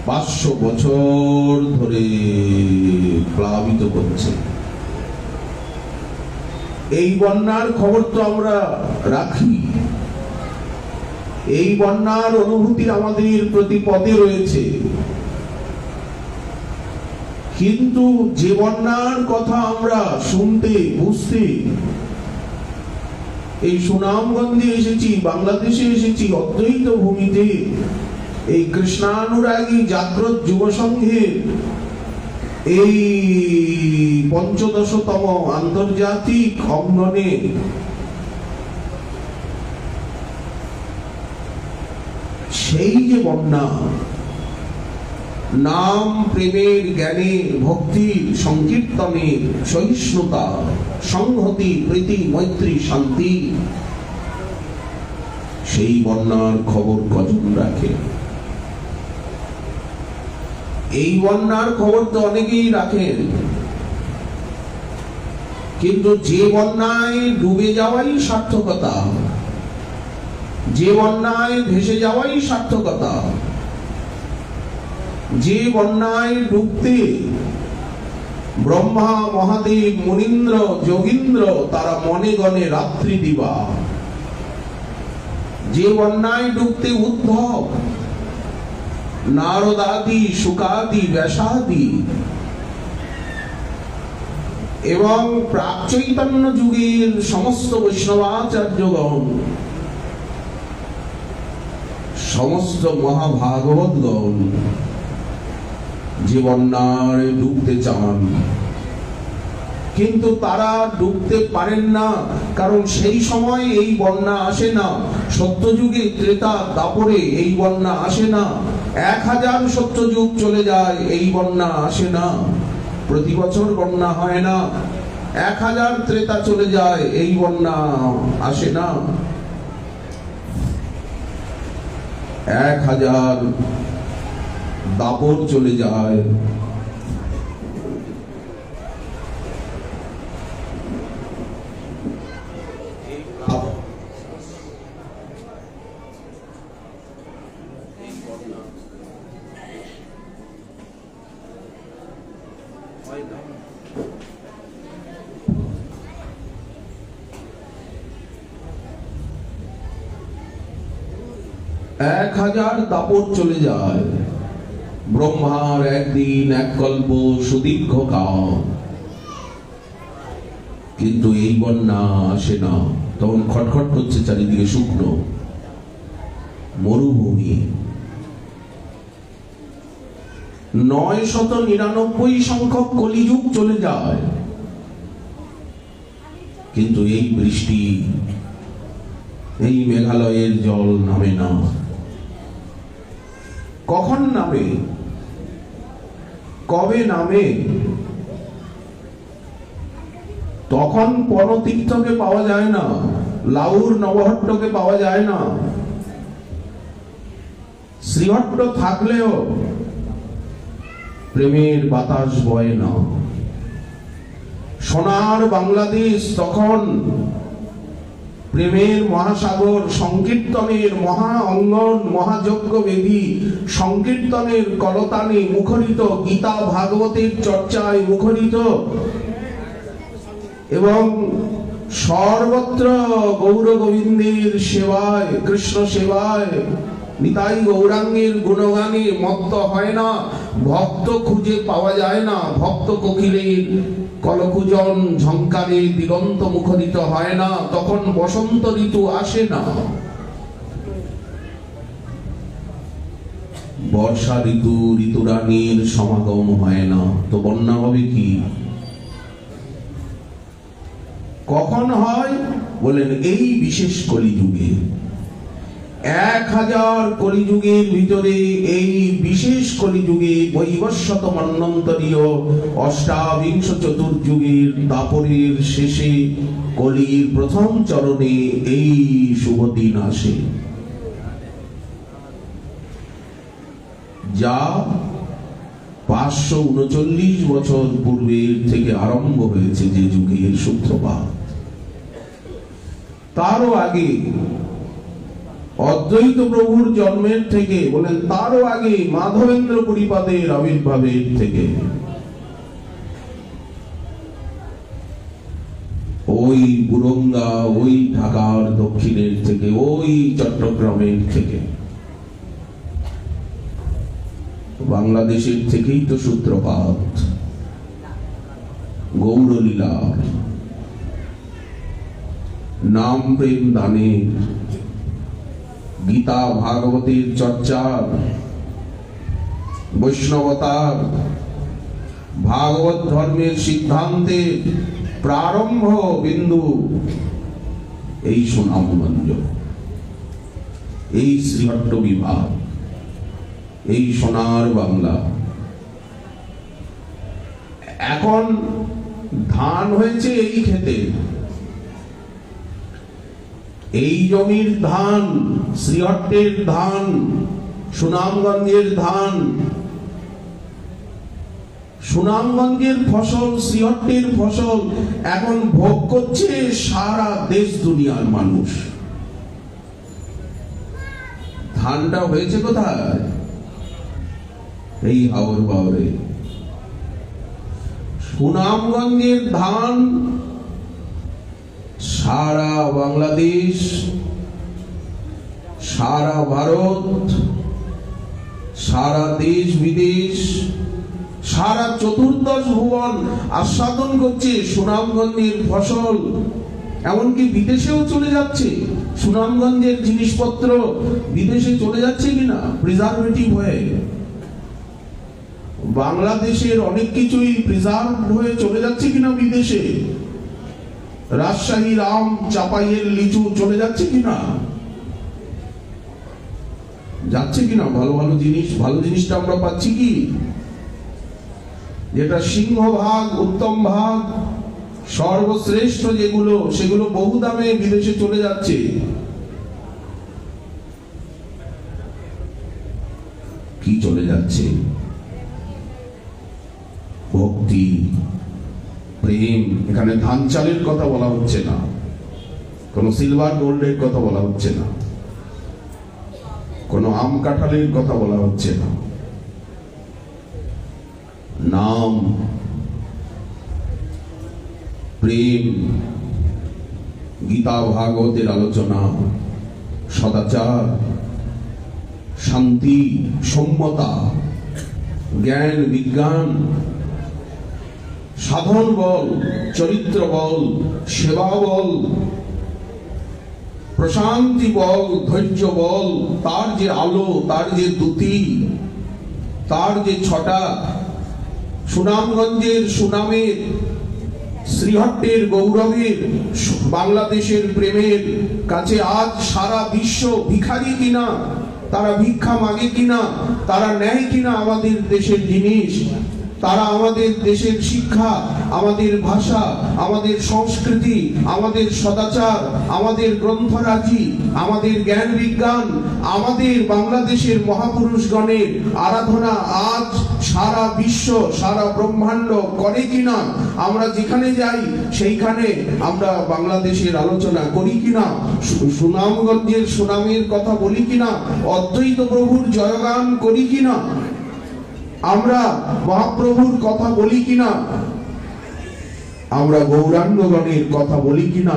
500 বছর ধরে প্লাবিত করছে। এই বন্যার খবর তো আমরা রাখি, এই বন্যার অনুভূতি আমাদের প্রতি পদে রয়েছে, কিন্তু যে বন্যার কথা আমরা শুনতে বুঝতে এই সুনামগঞ্জে এসেছি, বাংলাদেশে এসেছি, অদ্বৈত ভূমিতে, এই কৃষ্ণানুরাগী জাগ্রত যুব সংঘের এই ৫৫তম আন্তর্জাতিক অঙ্গনে সেই যে বন্যা, নাম প্রেমের জ্ঞানে ভক্তির সংকীর্তনের সহিষ্ণুতা সংহতি প্রীতি মৈত্রী শান্তি, সেই বন্যার খবর কজন রাখে? এই বন্যার খবর তো অনেকেই রাখেন, কিন্তু যে বন্যায় ডুবে যাওয়াই সার্থকতা, যে বন্যায় ভেসে যাওয়াই সার্থকতা, যে বন্যায় ডুবতে ব্রহ্মা মহাদেব মুনীন্দ্র যোগীন্দ্র তারা মনে গণে রাত্রি দিবা, যে বন্যায় ডুবতে উদ্ধব নারদাদি শুকাদি ব্যাসাদি এবং প্রাক চৈতন্য যুগের সমস্ত বৈষ্ণবাচার্যগণ, সমস্ত মহাভাগবতগণ যে বন্যায় ডুবতে চান, কিন্তু তারা ডুবতে পারেন না, কারণ সেই সময় এই বন্যা আসে না। সত্যযুগে ত্রেতা দাপরে এই বন্যা আসে না, 1000 সত্যযুগ চলে যায় এই বন্যা আসে না। প্রতি বছর বন্যা হয় না, 1000 ত্রেতা চলে যায় এই বন্যা আসে না। 1000 দাপর চলে যায়, এক 1000 দাপর চলে যায়। ব্রহ্মার একদিন এক কল্প সুদীর্ঘ কাল, কিন্তু এই বন্যা আসে না। তখন খটখট করছে চারিদিকে শুকনো মরুভূমি। 999 সংখ্যক কলিযুগ চলে যায়, কিন্তু এই বৃষ্টি, এই মেঘালয়ের জল নামে না। কখন নামে? কবে নামে? তখন পরতীর্থকে পাওয়া যায় না, লাউর নবহট্টকে পাওয়া যায় না। শ্রীহট্ট থাকলেও প্রেমের বাতাস বয় না। সোনার বাংলাদেশ তখন প্রেমের মহাসাগর, সংকীর্তনের মহা অঙ্গন, মহাযজ্ঞ বেদী, সংকীর্তনের কলতানে মুখরিত, গীতা ভাগবতের চর্চায় মুখরিত, এবং সর্বত্র গৌর গোবিন্দের সেবায়, কৃষ্ণ সেবায়, নিতাই গৌরাঙ্গের গুণগানে মত্ত হয় না। ভক্ত খুঁজে পাওয়া যায় না, ভক্ত কোকিলের কলকুজন ঝংকারে দিগন্ত মুখরিত হয় না, তখন বসন্ত ঋতু আসে না। বর্ষা ঋতু, ঋতুরানীর সমাগম হয় না, তো বন্যা হবে কি? কখন হয় বলেন? এই বিশেষ কলিযুগে। 1000 কলিযুগের ভিতরে এই বিশেষ কলিযুগে বৈবস্বত মন্বন্তরীয় অষ্টাবিংশ চতুর্যুগের দাপরের শেষে কলির প্রথম চরণে এই শুভ দিন আসে, যা 539 বছর পূর্বের থেকে আরম্ভ হয়েছে যে যুগের সূত্রপাত। তারও আগে অদ্বৈত প্রভুর জন্মের থেকে, বলেন তারও আগে মাধবেন্দ্র পরিপাদের আবির্ভাবের থেকে, ওই বুরঙ্গা, ওই ঢাকার দক্ষিণের থেকে, ওই চট্টগ্রামের থেকে, বাংলাদেশের থেকেই তো সূত্রপাত গৌরলীলার, নাম প্রেম দানের, গীতা ভাগবতের চর্চার, বৈষ্ণবতার, ভাগবত ধর্মের সিদ্ধান্তের প্রারম্ভ বিন্দু এই সুনামগঞ্জ, এই শ্রীহট্ট বিভাগ, এই সোনার বাংলা। এখন ধান হয়েছে এই ক্ষেতে, এই জমির ধান, শ্রীহট্টের ধান, সুনামগঞ্জের ধান, সুনামগঞ্জের ফসল, শ্রীহট্টের ফসল এখন ভোগ করছে সারা দেশ দুনিয়ার মানুষ। ধানটা হয়েছে কোথায়? এই হাওর বাওরে। সুনামগঞ্জের ধান সারা বাংলাদেশ, সারা ভারত, সারা দেশ বিদেশ, সারা চতুর্দশ ভুবন আস্বাদন করছে সুনামগঞ্জের ফসল। এমনকি বিদেশেও চলে যাচ্ছে, সুনামগঞ্জের জিনিসপত্র বিদেশে চলে যাচ্ছে কিনা প্রিজারভেটিভ হয়ে। বাংলাদেশের অনেক কিছুই প্রিজার্ভ হয়ে চলে যাচ্ছে কিনা বিদেশে। রাজশাহীর আম, চাপাইয়ের লিচু চলে যাচ্ছে কিনা, যাচ্ছে কিনা? ভালো ভালো জিনিস, ভালো জিনিসটা আমরা পাচ্ছি কি? যেটা সিংহভাগ, উত্তম ভাগ, সর্বশ্রেষ্ঠ যেগুলো, সেগুলো বহু দামে বিদেশে চলে যাচ্ছে। কি চলে যাচ্ছে? ভক্তি, প্রেম। এখানে ধান চালের কথা বলা হচ্ছে না, কোন সিলভার গোল্ডের কথা বলা হচ্ছে না, কোন আম কাঁঠালের কথা বলা হচ্ছে না। নাম, প্রেম, গীতা ভাগবতের আলোচনা, সদাচার, শান্তি, সম্যতা, জ্ঞান, বিজ্ঞান, সাধন বল, চরিত্র বল, সেবা বল, প্রশান্তি বল, ধৈর্য বল, তার যে আলো, তার যে দ্যুতি, তার যে ছটা, সুনামগঞ্জের সুনামের, শ্রীহট্টের গৌরবের, বাংলাদেশের প্রেমের কাছে আজ সারা বিশ্ব ভিখারি কিনা, তারা ভিক্ষা মাগে কিনা, তারা নেয় কিনা আমাদের দেশের জিনিস, তারা আমাদের দেশের শিক্ষা, আমাদের ভাষা, আমাদের সংস্কৃতি, আমাদের সদাচার, আমাদের গ্রন্থরাজি, আমাদের জ্ঞান বিজ্ঞান, আমাদের বাংলাদেশের মহাপুরুষগণের আরাধনা আজ সারা বিশ্ব, সারা ব্রহ্মাণ্ড করে কিনা, আমরা যেখানে যাই সেইখানে আমরা বাংলাদেশের আলোচনা করি কিনা, সুনামগঞ্জের সুনামের কথা বলি কিনা, অদ্বৈত প্রভুর জয়গান করি কিনা, আমরা মহাপ্রভুর কথা বলি কিনা, আমরা গৌরাঙ্গগণের কথা বলি কিনা,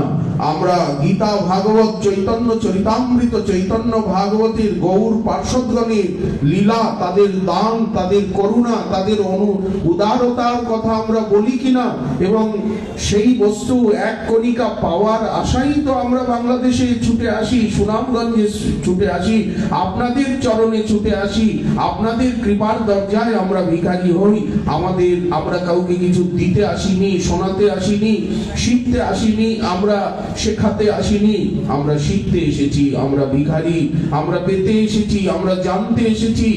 আমরা গীতা ভাগবত চৈতন্য চরিতামৃত চৈতন্য ভাগবতের গৌর পার্শ্বদগণের লীলা, তাদের দান, তাদের করুণা, তাদের উদারতার কথা আমরা বলি কিনা, এবং সেই বস্তু এক কণিকা পাওয়ার আশাই তো আমরা বাংলাদেশে ছুটে আসি, সুনামগঞ্জে ছুটে আসি, আপনাদের চরণে ছুটে আসি, আপনাদের কৃপার দরজায় আমরা ভিখারি হই। আমরা কাউকে কিছু দিতে আসিনি, শোনাতে আসিনি, শিখতে আসিনি, আমরা শেখাতে আসিনি, আমরা শিখতে এসেছি। আমরা ভিখারি, আমরা পেতে এসেছি, আমরা জানতে এসেছি,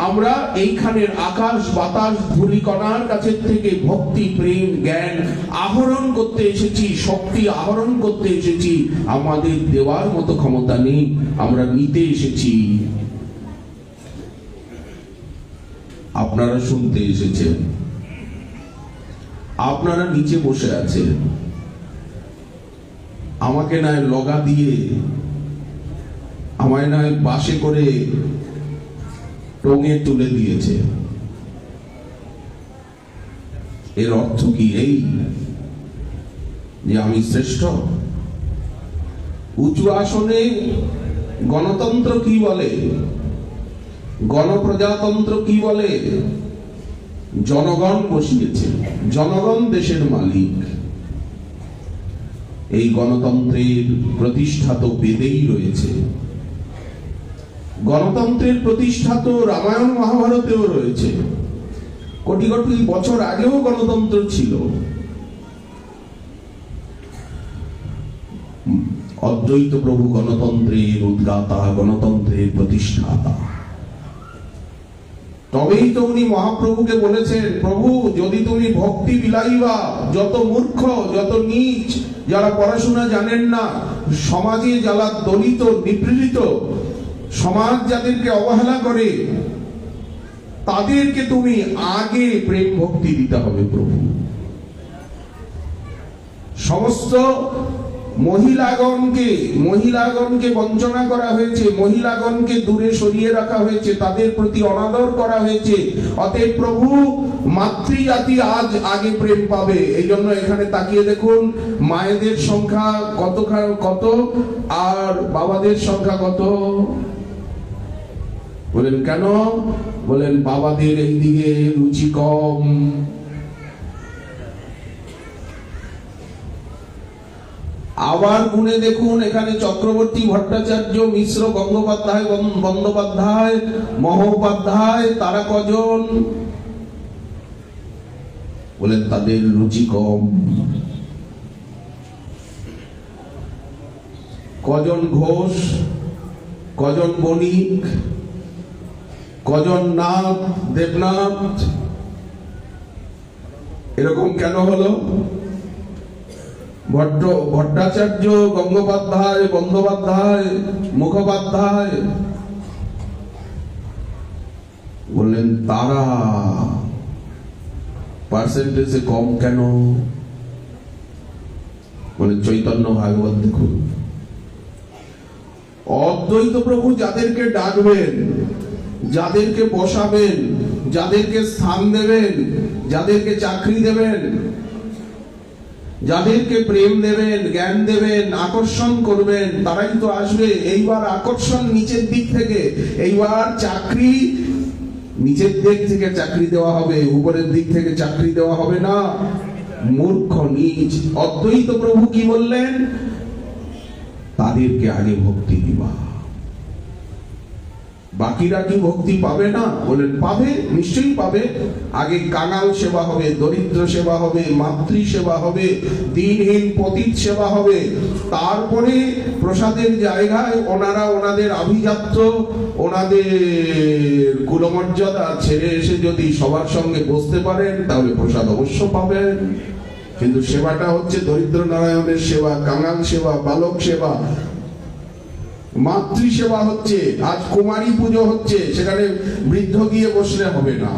আমরা এইখানের আকাশ বাতাস ধূলিকণার কাছে থেকে ভক্তি প্রেম জ্ঞান আহরণ করতে এসেছি, শক্তি আহরণ করতে এসেছি। আমাদের দেওয়ার মতো ক্ষমতা নেই, আমরা নিতে এসেছি। আপনারা শুনতে এসেছেন, আপনারা নিচে বসে আছেন, আমাকে নয় লগা দিয়ে, আমায় নয় বাসে করে টঙে তুলে দিয়েছে। এর অর্থ কি এই যে আমি শ্রেষ্ঠ? উঁচু আসনে গণতন্ত্র কি বলে, গণপ্রজাতন্ত্র কি বলে? জনগণ বসিয়েছে, জনগণ দেশের মালিক। এই গণতন্ত্রের প্রতিষ্ঠা তো বেদেই রয়েছে, গণতন্ত্রের প্রতিষ্ঠা তো রামায়ণ মহাভারতেও রয়েছে। কোটি কোটি বছর আগেও গণতন্ত্র ছিল। অদ্বৈত প্রভু গণতন্ত্রের উদ্গাতা, গণতন্ত্রের প্রতিষ্ঠাতা। তবেই তো উনি মহাপ্রভুকে বলেছেন, প্রভু যদি তুমি ভক্তি বিলাইবা, যত মূর্খ, যত নীচ, যারা পড়াশোনা জানেন না, সমাজে যারা দলিত নিপীড়িত, সমাজ যাদেরকে অবহেলা করে, তাদেরকে তুমি আগে প্রেম ভক্তি দিতে হবে প্রভু। সমস্ত মহিলাগণকে বঞ্চনা করা হয়েছে, মহিলাগণকে দূরে সরিয়ে রাখা হয়েছে, তাদের প্রতি অনাদর করা হয়েছে। অতএব প্রভু মাতৃজাতি আজ আগে প্রেম পাবে। এই জন্য এখানে তাকিয়ে দেখুন, মায়েদের সংখ্যা কত আর বাবাদের সংখ্যা কত। বলেন কেন? বলেন বাবাদের এই দিকে রুচি কম। আবার গুণে দেখুন, এখানে চক্রবর্তী ভট্টাচার্য, মিশ্র, গঙ্গোপাধ্যায়, বন্দ্যোপাধ্যায়, মহোপাধ্যায়, তারা কজন? বলেন তাদের রুচি কম। কজন ঘোষ, কজন বণিক, কজন নাথ, দেবনাথ? এরকম কেন হলো? ভট্টাচার্য, গঙ্গোপাধ্যায়, বন্দ্যোপাধ্যায়, মুখোপাধ্যায়, বললেন তারা পার্সেন্টেজে কম কেন? বলে চৈতন্য ভাগবত দেখুন। অদ্বৈত প্রভু যাদেরকে ডাকবেন, যাদেরকে বসাবেন, যাদেরকে স্থান দেবেন, যাদেরকে চাকরি দেবেন, যাদেরকে প্রেম দেবেন, জ্ঞান দেবেন, আকর্ষণ করবেন, তারাই তো আসবে। এইবার আকর্ষণ নিচের দিক থেকে, এইবার চাকরি নিচের দিক থেকে চাকরি দেওয়া হবে, উপরের দিক থেকে চাকরি দেওয়া হবে না। মূর্খ নীচ। অদ্বৈত প্রভু কি বললেন? তাদেরকে আগে ভক্তি দিবা। বাকিরা কি ভক্তি পাবে না? বলেন পাবে, নিশ্চয়ই পাবে। আগে কাঙাল সেবা হবে, দরিদ্র সেবা হবে, মাতৃ সেবা হবে, দিনহীন পতিত সেবা হবে। তারপরে প্রসাদের জায়গায় ওনারা ওনাদের আভিজাত্য, ওনাদের কুলমর্যাদা ছেড়ে এসে যদি সবার সঙ্গে বসতে পারেন তাহলে প্রসাদ অবশ্য পাবেন। কিন্তু সেবাটা হচ্ছে দরিদ্র নারায়ণের সেবা, কাঙাল সেবা, বালক সেবা, মাতৃ সেবা হচ্ছে। আজ কুমারী পুজো হচ্ছে, সেখানে বৃদ্ধ গিয়ে বসলে হবে না।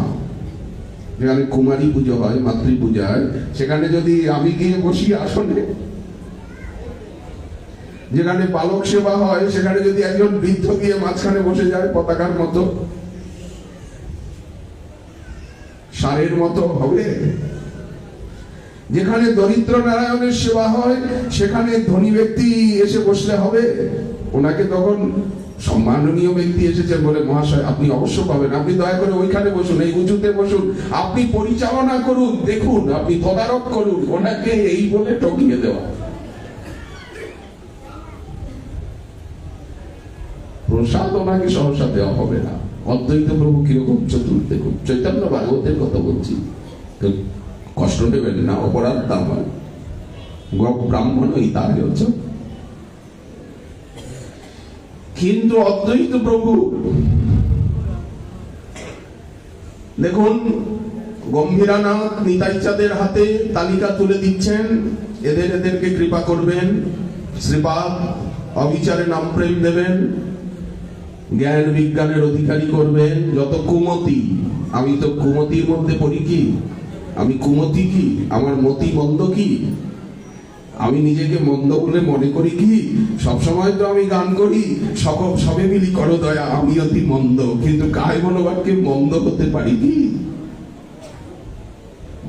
যেখানে কুমারী পুজো হয়, মাতৃ পূজায়, সেখানে যদি আমি গিয়ে বসি আসলে, যেখানে বালক সেবা হয় সেখানে যদি একজন বৃদ্ধ গিয়ে মাঝখানে বসে যায় পতাকার মতো, ষাঁড়ের মতো হবে? যেখানে দরিদ্র নারায়ণের সেবা হয় সেখানে ধনী ব্যক্তি এসে বসলে হবে? ওনাকে তখন সম্মাননীয় ব্যক্তি এসেছেন বলে মহাশয় আপনি অবশ্য পাবেন, আপনি দয়া করে ওইখানে বসুন, এই উঁচুতে বসুন, আপনি পরিচালনা করুন, দেখুন, আপনি তদারক করুন। ওনাকে এই বলে টকিয়ে দেওয়া। প্রসাদ ওনাকে সহসা দেওয়া হবে না। অদ্বৈত প্রভু কিরকম চতুর দেখুন, চৈতন্য ভাগবতের কথা বলছি, কষ্ট নেবেন না, অপরাধ দাম হয়। ব্রাহ্মণই তার হচ্ছে। কিন্তু অদ্বৈত প্রভু দেখুন, গম্ভীরানাথ নিতাই চাঁদের হাতে তালিকা তুলে দিচ্ছেন, এদেরকে কৃপা করবেন, শ্রীপাদ অবিচারে নাম প্রেম দেবেন, জ্ঞান বিজ্ঞানের অধিকারী করবেন। যত কুমতি, আমি তো কুমতির মধ্যে পড়ি কি? আমি কুমতি কি? আমার মতি মন্দ কি? আমি নিজেকে মন্দ বলে মনে করি কি? সবসময় তো আমি গান করি, সবে মিলি করো দয়া আমি অতি মন্দ, কিন্তু কায় মনোবাক্যে মন্দ হতে পারি কি?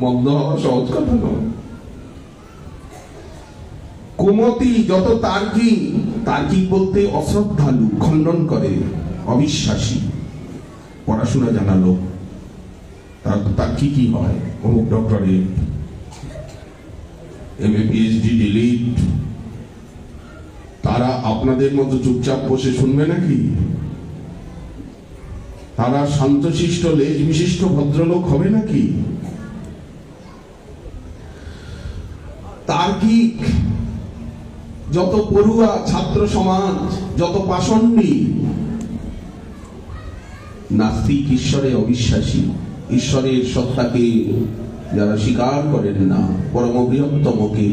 মন্দ হওয়া সহজ কথা নয়। কুমতি যত তার্কিক বলতে অশ্রদ্ধালু, খণ্ডন করে, অবিশ্বাসী, পড়াশোনা জানালো, তার কি হয়? অমুক ডক্টরেট, এমএ পিএইচডি ডিলিট। তারা আপনাদের মতো চুপচাপ বসে শুনবে নাকি? তারা শান্তশিষ্ট লেজ বিশিষ্ট ভদ্রলোক হবে নাকি? তার্কিক যত পড়ুয়া ছাত্র সমাজ, যত পাষণ্ডী, নাস্তিক, ঈশ্বরে অবিশ্বাসী, ঈশ্বরের সত্তাকে যারা স্বীকার করেন না, পরম বৃহত্তমকে,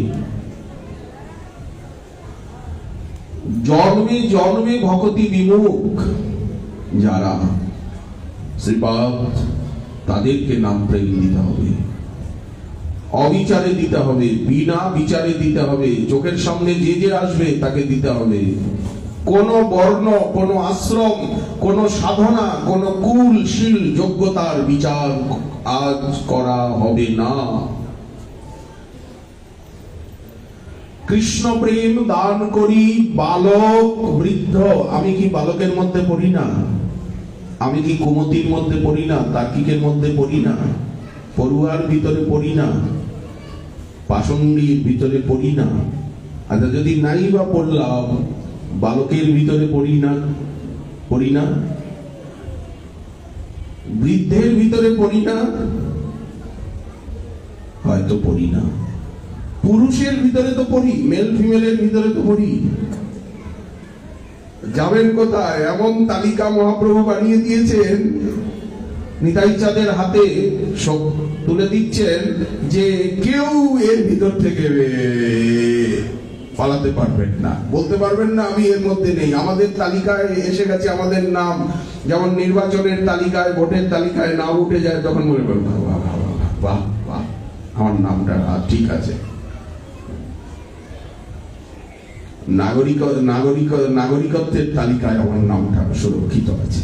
জন্মে জন্মে ভক্তি বিমুখ যারা, শ্রীপাদ তাদেরকে নাম প্রেম দিতে হবে, অবিচারে দিতে হবে, বিনা বিচারে দিতে হবে। চোখের সামনে যে আসবে তাকে দিতে হবে। কোন বর্ণ, কোন আশ্রম, কোন সাধনা, কোন কুল শীল যোগ্যতার বিচার আজ করা হবে না। কৃষ্ণ প্রেম দান করি বালক বৃদ্ধ। আমি কি বালকের মধ্যে পড়ি না? আমি কি কুমতির মধ্যে পড়ি না? তার্কিকের মধ্যে পড়ি না? পড়ুয়ার ভিতরে পড়ি না? পাষণ্ডীর ভিতরে পড়ি না? আচ্ছা, যদি নাই বা পড়লাম, বালকের ভিতরে পড়ি না? বৃদ্ধের ভিতরে পড়ি না? হয়তো পড়ি না। পুরুষের ভিতরে তো পড়ি, মেল ফিমেলের ভিতরে তো পড়ি। যাবেন কোথায়? এমন তালিকা মহাপ্রভু বানিয়ে দিয়েছেন, নিতাই চাঁদের হাতে সব তুলে দিচ্ছেন যে কেউ এর ভিতর থেকে পালাতে পারবেন না, বলতে পারবেন না আমি এর মধ্যে নেই। আমাদের তালিকায় এসে গেছে আমাদের নাম, যেমন নির্বাচনের তালিকায়, ভোটের তালিকায় নাম উঠে যায়, তখন মনে করেন বাহ বাহ, আমার নামটা ঠিক আছে। নাগরিকত্বের তালিকায় আমার নামটা সুরক্ষিত আছে,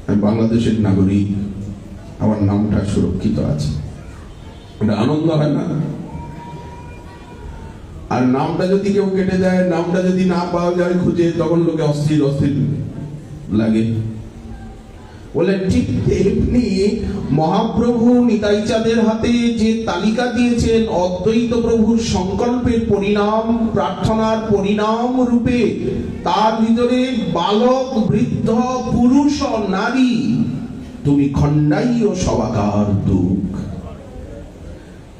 আমি বাংলাদেশের নাগরিক, আমার নামটা সুরক্ষিত আছে। এটা আনন্দ হয় না? আর নামটা যদি কেউ কেটে দেয়, নামটা যদি না পাওয়া যায় খুঁজে, তখন লোকে অস্থির লাগে। বলে ঠিক তেমনি মহাপ্রভু নিতাই চাঁদের হাতে যে তালিকা দিয়েছেন অদ্বৈত প্রভুর সংকল্পের পরিণাম, প্রার্থনার পরিণাম রূপে, তার ভিতরে বালক, বৃদ্ধ, পুরুষ ও নারী তুমি খণ্ডাইও সবাকার দুঃখ।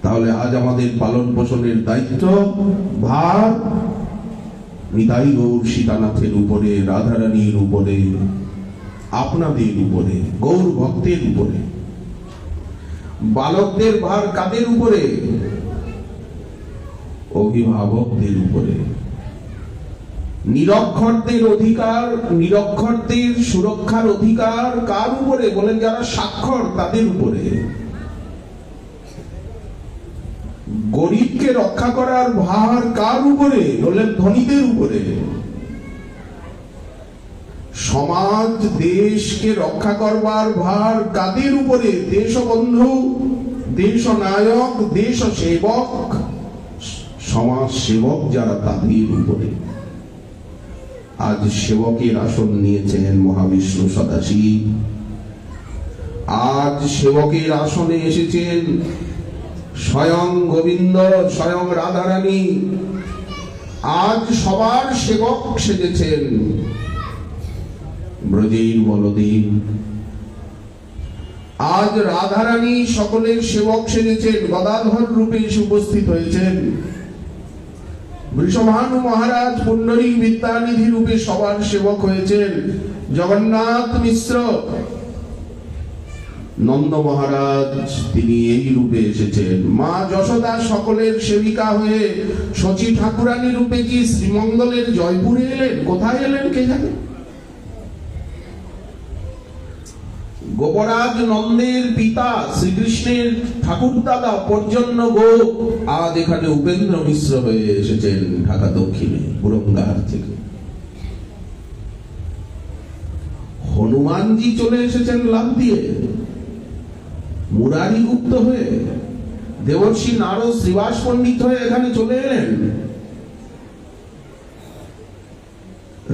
তাহলে আজ আমাদের পালন পোষণের দায়িত্ব, ভার নিতাই গৌর সীতানাথের উপরে, রাধারানীর উপরে, আপনাদের উপরে, গৌর ভক্তের উপরে। বালকদের ভার কাদের উপরে? অভিভাবকদের উপরে। নিরক্ষরদের অধিকার, নিরক্ষরদের সুরক্ষার অধিকার কার উপরে? বলেন যারা স্বাক্ষর তাদের উপরে। গরিবকে রক্ষা করার ভার কার উপরে? বললেন ধনীদের উপরে। সমাজ দেশকে রক্ষা করবার ভার কাদের উপরে? দেশবন্ধু, দেশ নায়ক, দেশ সেবক, সমাজ সেবক যারা তাদের উপরে। আজ সেবকের আসন নিয়েছেন মহাবিষ্ণু সদাশিব। আজ সেবকের আসনে এসেছেন স্বয়ং গোবিন্দ, স্বয়ং রাধারানী। আজ সবার সেবক সেজেছেন ব্রজের বলদেব। আজ রাধারানী সকলের সেবক সেজেছেন, গদাধর রূপে উপস্থিত হয়েছেন। বৃষভানু মহারাজ পুণ্ডরীক বিদ্যানিধি রূপে সবার সেবক হয়েছেন। জগন্নাথ মিশ্র, নন্দ মহারাজ, তিনি এই রূপে এসেছেন। মা যশোদা সকলের সেবিকা হয়ে শচী ঠাকুরানী রূপে কি শ্রীমঙ্গলের জয়পুরে এলেন? কোথায় এলেন কে জানে? গোপরাজ নন্দের পিতা শ্রীকৃষ্ণের ঠাকুর দাদা পর্জন্য গোপ আজ এখানে উপেন্দ্র মিশ্র হয়ে এসেছেন ঢাকা দক্ষিণে পুরঙ্গার থেকে। হনুমানজি চলে এসেছেন লাভ দিয়ে, মুরারি গুপ্ত হয়ে, দেবর্ষি নারদ শ্রীবাস পণ্ডিত হয়ে এখানে চলে এলেন।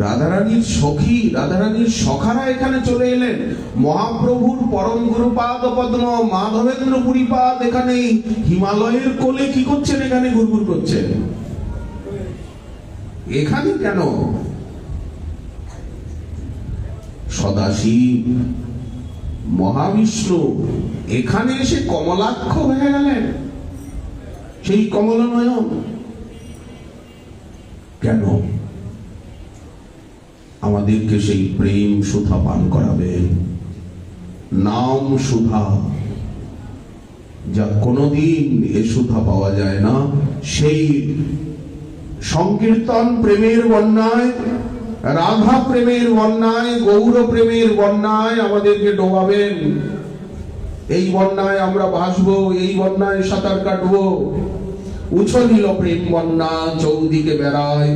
রাধারানীর সখী, রাধারানীর সখারা এখানে চলে এলেন। মহাপ্রভুর পরম গুরুপাদ পদ্ম মাধবেন্দ্র পুরীপাদ এখানে হিমালয়ের কোলে কি করছেন? এখানে ঘুরঘুর করছেন। এখানে কেন? সদাশিব মহাবিষ্ণু এখানে এসে কমলাক্ষ হয়ে গেলেন, সেই কমলনয়ন। কেন? আমাদেরকে সেই প্রেম সুধা পান করাবেন, নাম সুধা, যা কোনদিন এ সুধা পাওয়া যায় না। সেই সংকীর্তন প্রেমের বন্যায়, রাধা প্রেমের বন্যায়, গৌর প্রেমের বন্যায় আমাদেরকে ডোবাবেন। এই বন্যায় আমরা ভাসবো, এই বন্যায় সাঁতার কাটবো। উছলিল প্রেম বন্যা চৌদিকে বেড়ায়,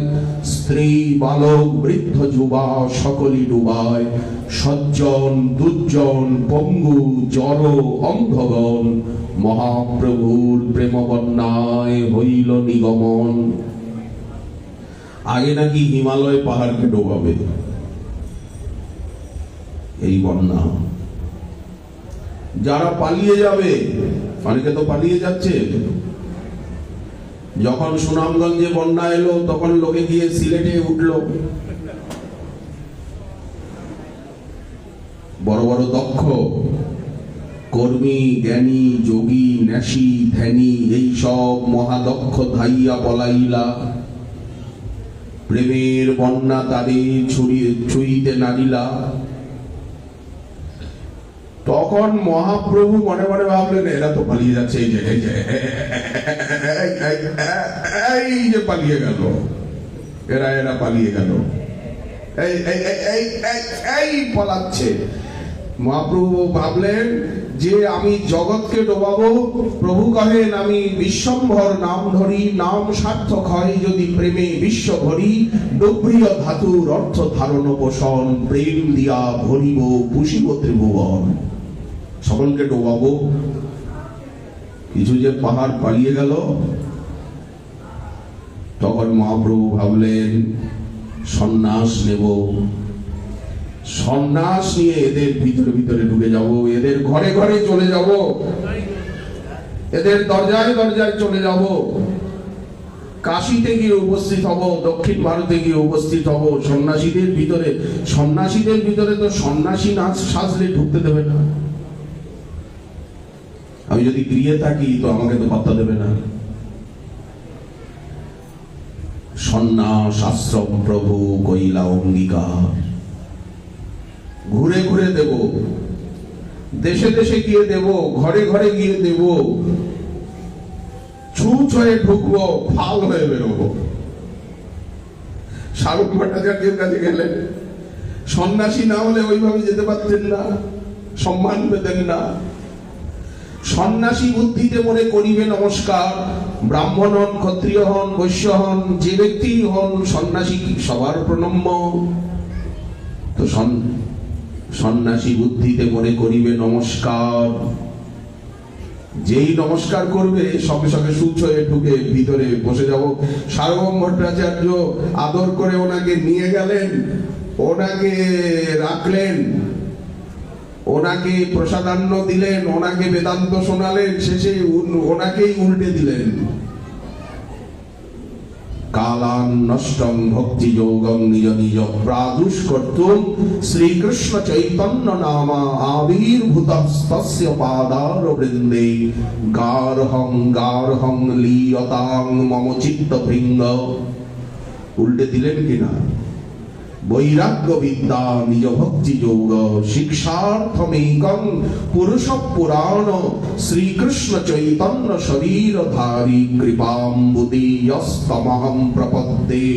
স্ত্রী বালক বৃদ্ধ যুবা সকলই ডুবায়। সজ্জন দুর্জন পঙ্গু জড় অন্ধগণ, মহাপ্রভুর প্রেম বন্যায় হইল নিগমন। আগে নাকি হিমালয় পাহাড়কে ডোবাবে এই বন্যা। যারা পালিয়ে যাবে, অনেকে তো পালিয়ে যাচ্ছে। যখন সুনামগঞ্জে বন্যা এলো তখন লোকে গিয়ে সিলেটে উঠলো। বড় বড় দক্ষ কর্মী, জ্ঞানী, যোগী, ন্যাসী, ধ্যানী, এই সব মহাদক্ষ ধাইয়া পলাইলা। প্রেমের বন্যা তারে ছুঁইতে নারিলা। তখন মহাপ্রভু মনে মনে ভাবলেন এরা তো পালিয়ে যাচ্ছে, এই যে পালিয়ে গেল, এরা পালিয়ে গেল, এই পলাচ্ছে। মহাপ্রভু ভাবলেন যে আমি জগৎকে ডোবাবো। প্রভু কহেন আমি বিশ্বম্ভর নাম ধরি, নাম সার্থক হয় যদি প্রেমে বিশ্ব ভরি। ডোব্রিয় ধাতুর অর্থ ধারণ পোষণ, প্রেম দিয়া ভরিব পুষিব ত্রিভুবন। সকলকে ডোবাবো। কিছু যে পাহাড় পালিয়ে গেল, তখন মহাপ্রভু ভাবলেন সন্ন্যাস নেব। সন্ন্যাস নিয়ে এদের ভিতরে ভিতরে ঢুকে যাব, এদের ঘরে ঘরে চলে যাব, এদের দরজায় দরজায় চলে যাব, কাশীতে গিয়ে উপস্থিত হব, দক্ষিণ ভারতে গিয়ে উপস্থিত হব। সন্ন্যাসীদের ভিতরে তো সন্ন্যাসী নাচ সাজলে ঢুকতে দেবে না। আমি যদি গৃহে থাকি তো আমাকে তো পাত্তা দেবে না। সন্ন্যাস আশ্রম প্রভু কইলা অঙ্গীকার, ঘুরে ঘুরে দেব, দেশে দেশে গিয়ে দেব, ঘরে ঘরে গিয়ে দেব, ছুঁচ হয়ে ঢুকবো, ফাল হয়ে বেরোবো। শারুখ ভট্টাচার্যের কাছে গেলেন, সন্ন্যাসী না হলে ওইভাবে যেতে পারতেন না, সম্মান পেতেন না। সন্ন্যাসী বুদ্ধিতে মনে করিবে নমস্কার, ব্রাহ্মণ হন, ক্ষত্রিয় হন, বৈশ্য হন, যে ব্যক্তি হন, সন্ন্যাসী সবার প্রণম্য। তো সন্ন্যাসী বুদ্ধিতে মনে করিবে নমস্কার, যেই নমস্কার করবে সঙ্গে সঙ্গে সূচ হয়ে ঢুকে ভিতরে বসে যাব। সার্বভৌম ভট্টাচার্য আদর করে ওনাকে নিয়ে গেলেন, ওনাকে রাখলেন, ওনাকে প্রসাদান্ন দিলেন, ওনাকে বেদান্ত শোনালেন, শেষে ওনাকেই উল্টে দিলেন। কালান নষ্টং ভক্তি যোগং নিজ নিজ প্রাদুষ কর্তুম শ্রীকৃষ্ণ চৈতন্য নামা আবির্ভূতস্তস্য পাদার বৃন্দে গার্হং লিয়তাং মম চিত্ত ভৃঙ্গ। উল্টে দিলেন কিনা? বৈরাগ্য বিদ্যা নিজ ভক্তি যোগ শিক্ষার্থমেকং পুরুষ পুরাণ শ্রীকৃষ্ণ চৈতন্য শরীরধারী কৃপাম্বুদীয়স্তমহং প্রপদ্যে।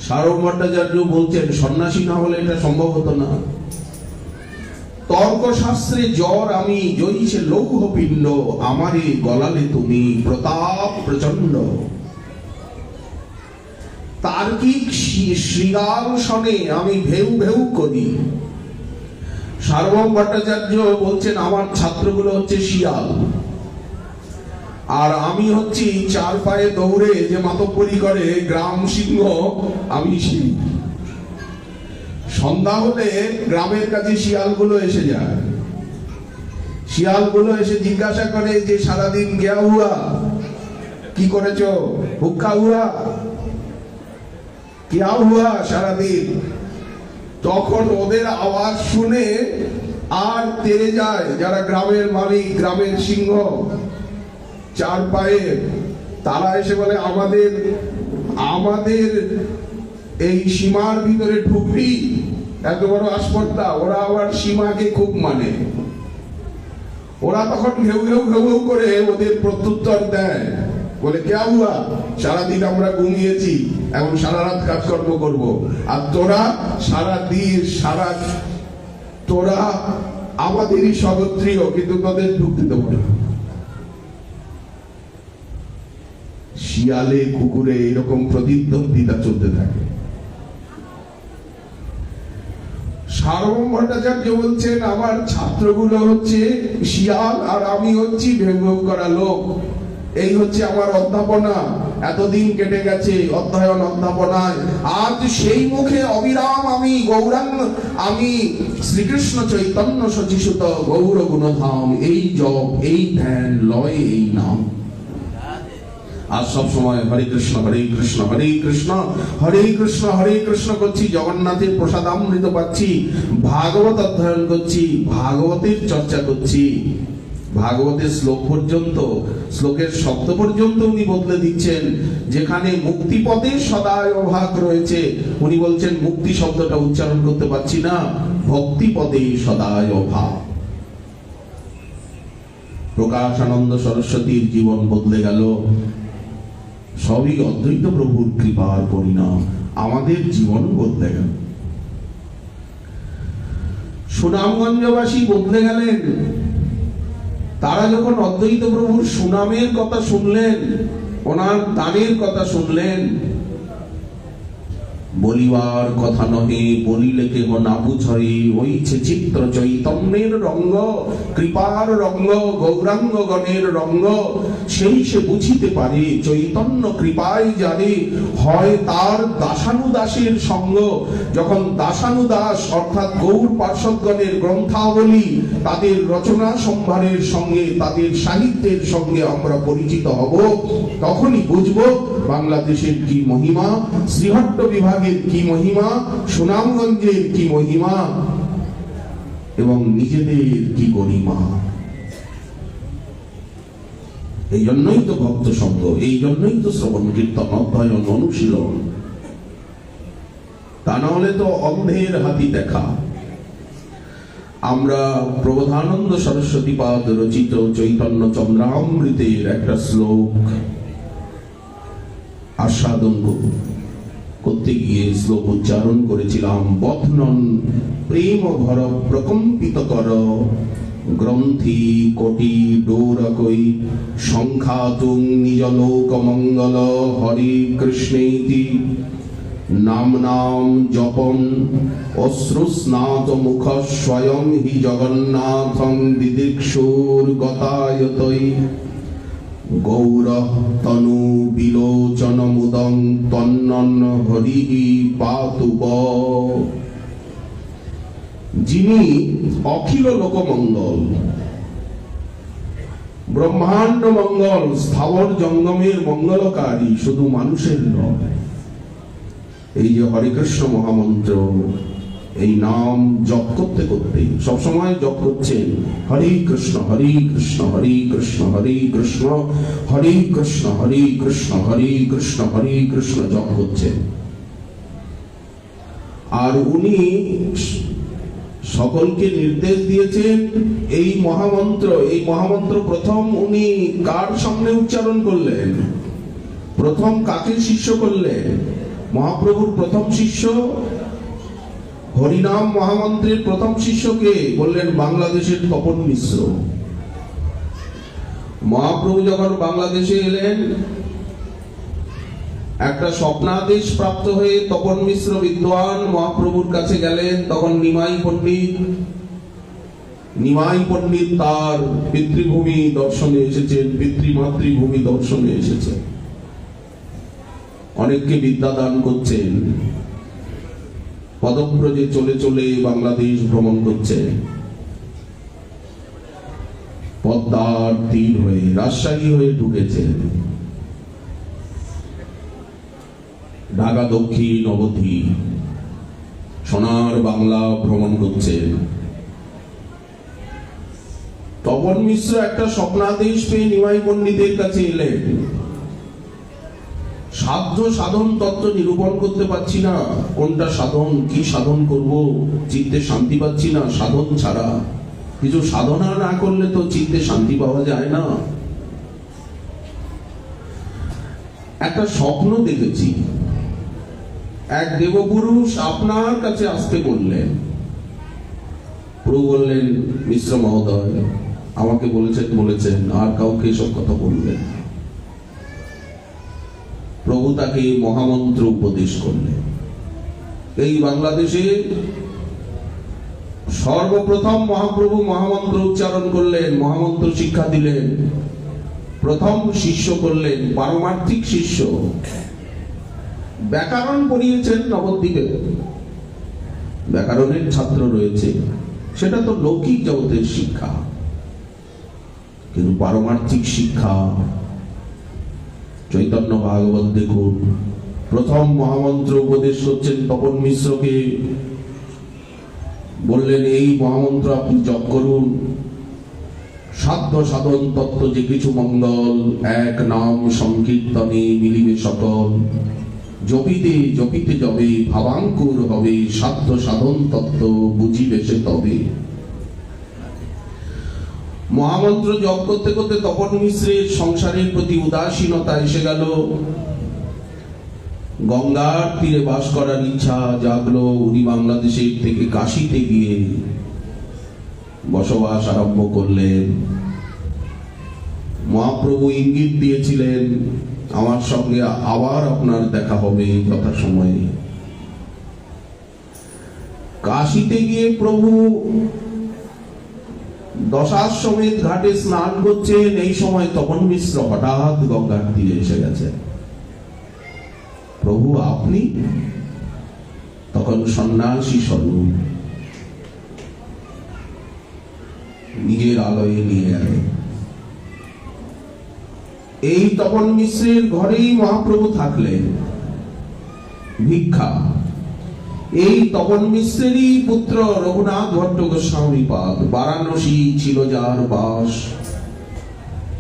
সার্বভৌম ভট্টাচার্য বলছেন সন্ন্যাসী না হলে এটা সম্ভব হতো না। তর্কশাস্ত্রে জ্বর আমি, জয়ীছে লৌহ পিণ্ড, আমারে গলালে তুমি প্রতাপ প্রচন্ড। তার্কিক শৃগাল শনে আমি ভেউ ভেউ করি। সার্বভৌম ভট্টাচার্য বলছেন আমার ছাত্রগুলো হচ্ছে শিয়াল, আর আমি হচ্ছি চার পায়ে দৌড়ে যে মাতব্বরি করে গ্রাম সিংহ, আমি সিংহ। সন্ধ্যা হলে গ্রামের কাছে শিয়ালগুলো এসে যায়, শিয়ালগুলো এসে জিজ্ঞাসা করে যে সারাদিন গিয়া হুয়া, কি করেছো, হুক্কা হুয়া, क्या हुआ সারাদিন। তখন ওদের আওয়াজ শুনে আর তেড়ে যায় যারা গ্রামের মালিক, গ্রামের সিংহ, চার পায়ে, তারা এসে বলে আমাদের এই সীমার ভিতরে ঢুকবি, এত বড় আসপর্দা। ওরা আবার সীমাকে খুব মানে, ওরা তখন ঘেউ ঘেউ ঘেউ ঘেউ করে ওদের প্রত্যুত্তর দেয়, বলে क्या हुआ, সারাদিন আমরা ঘুমিয়েছি, এখন সারা রাত কাজকর্ম করব, আর তোরা তোরা আমাদেরই সগোত্রীয়, কিন্তু তোদের ঢুকতে দেবো না। শিয়ালে কুকুরে এরকম প্রতিদ্বন্দ্বিতা চলতে থাকে। সার্বভৌম ভট্টাচার্য বলছেন আমার ছাত্রগুলো হচ্ছে শিয়াল আর আমি হচ্ছি ভেউ ভেউ করা লোক। এই হচ্ছে আমার অধ্যাপনা, এতদিন কেটে গেছে অধ্যয়ন অধ্যাপনায়। আজ সেই মুখে অবিরাম আমি গৌরাঙ্গ, আমি শ্রীকৃষ্ণ চৈতন্য শচীসুত গৌর গুণধাম, এই জপ, এই ধ্যান, লয় এই নাম। আর সব সময় হরে কৃষ্ণ হরে কৃষ্ণ হরে কৃষ্ণ হরে কৃষ্ণ হরে কৃষ্ণ করছি, জগন্নাথের প্রসাদামৃত পাচ্ছি, ভাগবত অধ্যয়ন করছি, ভাগবতের চর্চা করছি। ভাগবতের শ্লোক পর্যন্ত, শ্লোকের শব্দ পর্যন্ত উনি বদলে দিচ্ছেন। যেখানে মুক্তি পদে সদায় অভাগ রয়েছে, উনি বলছেন মুক্তি শব্দটা উচ্চারণ করতে পারছি না, ভক্তি পদে সদায় অভাব। প্রকাশানন্দ সরস্বতীর জীবন বদলে গেল, সবই অদ্বৈত প্রভুর কৃপার পরিণাম। আমাদের জীবন বদলে গেল। সুনামগঞ্জবাসী বদলে গেলেন। তারা যখন অদ্বৈত প্রভুর সুনামের কথা শুনলেন, ওনার দানের কথা শুনলেন, বলিবার কথা নহে, বলিলে কেহ না বুঝয়ে, হইছে চিত্র চৈতন্যের রঙ্গ, কৃপার রঙ্গ, গৌরাঙ্গ গণের রঙ্গ, সেই সে বুঝিতে পারে। চৈতন্য কৃপায় জানে, হয় তার দাসানুদাসের সঙ্গ। যখন দাসানুদাস অর্থাৎ গৌর পার্ষদগণের গ্রন্থাবলী, তাদের রচনা সম্ভারের সঙ্গে, তাদের সাহিত্যের সঙ্গে আমরা পরিচিত হব, তখনই বুঝব বাংলাদেশের কি মহিমা, শ্রীহট্ট বিভাগের কি মহিমা, সুনামগঞ্জের কি মহিমা, এবং নিজেদের কি গরিমা। এই জন্যই তো ভক্ত সঙ্গ, এই জন্যই তো শ্রবণ কীর্তন অধ্যয়ন অনুশীলন। তা না হলে তো অন্ধের হাতি দেখা। আমরা প্রবোধানন্দ সরস্বতী পাদ রচিত চৈতন্য চন্দ্রামৃতের একটা শ্লোক আস্বাদন করতে গিয়ে শ্লোক উচ্চারণ করেছিলাম। বথনন প্রেম ভর প্রকম্পিত কর, গ্রন্থি কোটি ডোরকই সংখ্যাতুং নিজ লোক মঙ্গল, হরি কৃষ্ণেতি নাম নাম জপন, অশ্রুস্নাত মুখ স্বয়ং হি জগন্নাথং দিদিক্ষুর গতায়তৈ, গৌর তনু বিলোচন মুদং তন্নন হরি পাতুব। যিনি অখিল লোকমঙ্গল, ব্রহ্মাণ্ড মঙ্গল, স্থাবর জঙ্গমের মঙ্গলকারী, শুধু মানুষের নয়। এই যে হরে কৃষ্ণ মহামন্ত্র, এই নাম জপ করতে করতে সবসময় জপ করছেন হরে কৃষ্ণ হরে কৃষ্ণ হরে কৃষ্ণ হরে কৃষ্ণ হরে কৃষ্ণ হরে কৃষ্ণ হরে কৃষ্ণ হরে কৃষ্ণ জপ করছেন। আর উনি সকলকে নির্দেশ দিয়েছেন এই মহামন্ত্র প্রথম উনি কার সামনে উচ্চারণ করলেন? প্রথম কাকে শিষ্য করলেন? মহাপ্রভুর প্রথম শিষ্য হরিনাম মহামন্ত্রের প্রথম শিষ্যকে বললেন বাংলাদেশের তপন মিশ্র। মহাপ্রভু যখন বাংলাদেশে এলেন, একটা স্বপ্নাদেশ প্রাপ্ত হয়ে তপন মিশ্র বিদ্বান মহাপ্রভুর কাছে গেলেন। তখন নিমাই পণ্ডিত তার পিতৃভূমি দর্শনে এসেছেন, পিতৃমাতৃভূমি দর্শনে এসেছেন, অনেককে বিদ্যা দান করছেন, পদব্রজে চলে চলে বাংলাদেশ ভ্রমণ করছে, পদ্মার তীর হয়ে রাজশাহী হয়ে ঢুকেছে, ঢাকা দক্ষিণ অবধি সোনার বাংলা ভ্রমণ করছে। তপন মিশ্র একটা স্বপ্নাদেশ পেয়ে নিমাই পণ্ডিতের কাছে এলেন। সাধ্য সাধন তত্ত্ব নিরূপণ করতে পারছি না, কোনটা সাধন, কি সাধন করব, চিত্তে শান্তি পাচ্ছি না সাধন ছাড়া। কিছু সাধনা না করলে তো চিত্তে শান্তি পাওয়া যায় না। একটা স্বপ্ন দেখেছি, এক দেবপুরুষ আপনার কাছে আসতে বললেন। প্রভু বললেন, মিশ্র মহোদয় আমাকে বলেছেন আর কাউকে এসব কথা বলবেন। প্রভু তাকে মহামন্ত্র উপদেশ করলেন। এই বাংলাদেশে সর্বপ্রথম মহাপ্রভু মহামন্ত্র উচ্চারণ করলেন, মহামন্ত্র শিক্ষা দিলেন, প্রথম শিষ্য করলেন, পারমার্থিক শিষ্য। ব্যাকরণ পড়িয়েছেন নবদ্বীপে, ব্যাকরণের ছাত্র রয়েছে, সেটা তো লৌকিক জগতের শিক্ষা। কিন্তু পারমার্থিক শিক্ষা চৈতন্য ভাগবত দেখুন, প্রথম মহামন্ত্র উপদেশ করছেন তপন মিশ্রকে। বললেন, এই মহামন্ত্র আপনি জপ করুন। সাধ্য সাধন তত্ত্ব যে কিছু মঙ্গল, এক নাম সংকীর্তনে মিলিবে সকল। জপিতে জপিতে যবে ভাবাঙ্কুর হবে, সাধ্য সাধন তত্ত্ব বুঝিবে সে তবে। মহামন্ত্র জপ করতে করতে তপন মিশ্রের সংসারের প্রতি উদাসীনতা এসে গেল। গঙ্গার তীরে বাস করার ইচ্ছা জাগলো। উনি বাংলাদেশের থেকে কাশীতে গিয়ে বসবাস আরম্ভ করলেন। মহাপ্রভু ইঙ্গিত দিয়েছিলেন, আমার সঙ্গে আবার আপনার দেখা হবে যথাসময়ে। কাশীতে গিয়ে প্রভু দশাশ্বমেধ ঘাটে স্নান করছেন, এই সময় তপন মিশ্র হঠাৎ গঙ্গার তীরে এসে গেছেন। প্রভু আপনি? তখন সন্ন্যাসী স্বরূপ নিজের আলয়ে নিয়ে গেলেন। এই তপন মিশ্রের ঘরেই মহাপ্রভু থাকলেন ভিক্ষা। এই তপন মিশ্রেরই পুত্র রঘুনাথ ভট্ট গোস্বামী পাদ, বারাণসী ছিল যার বাস।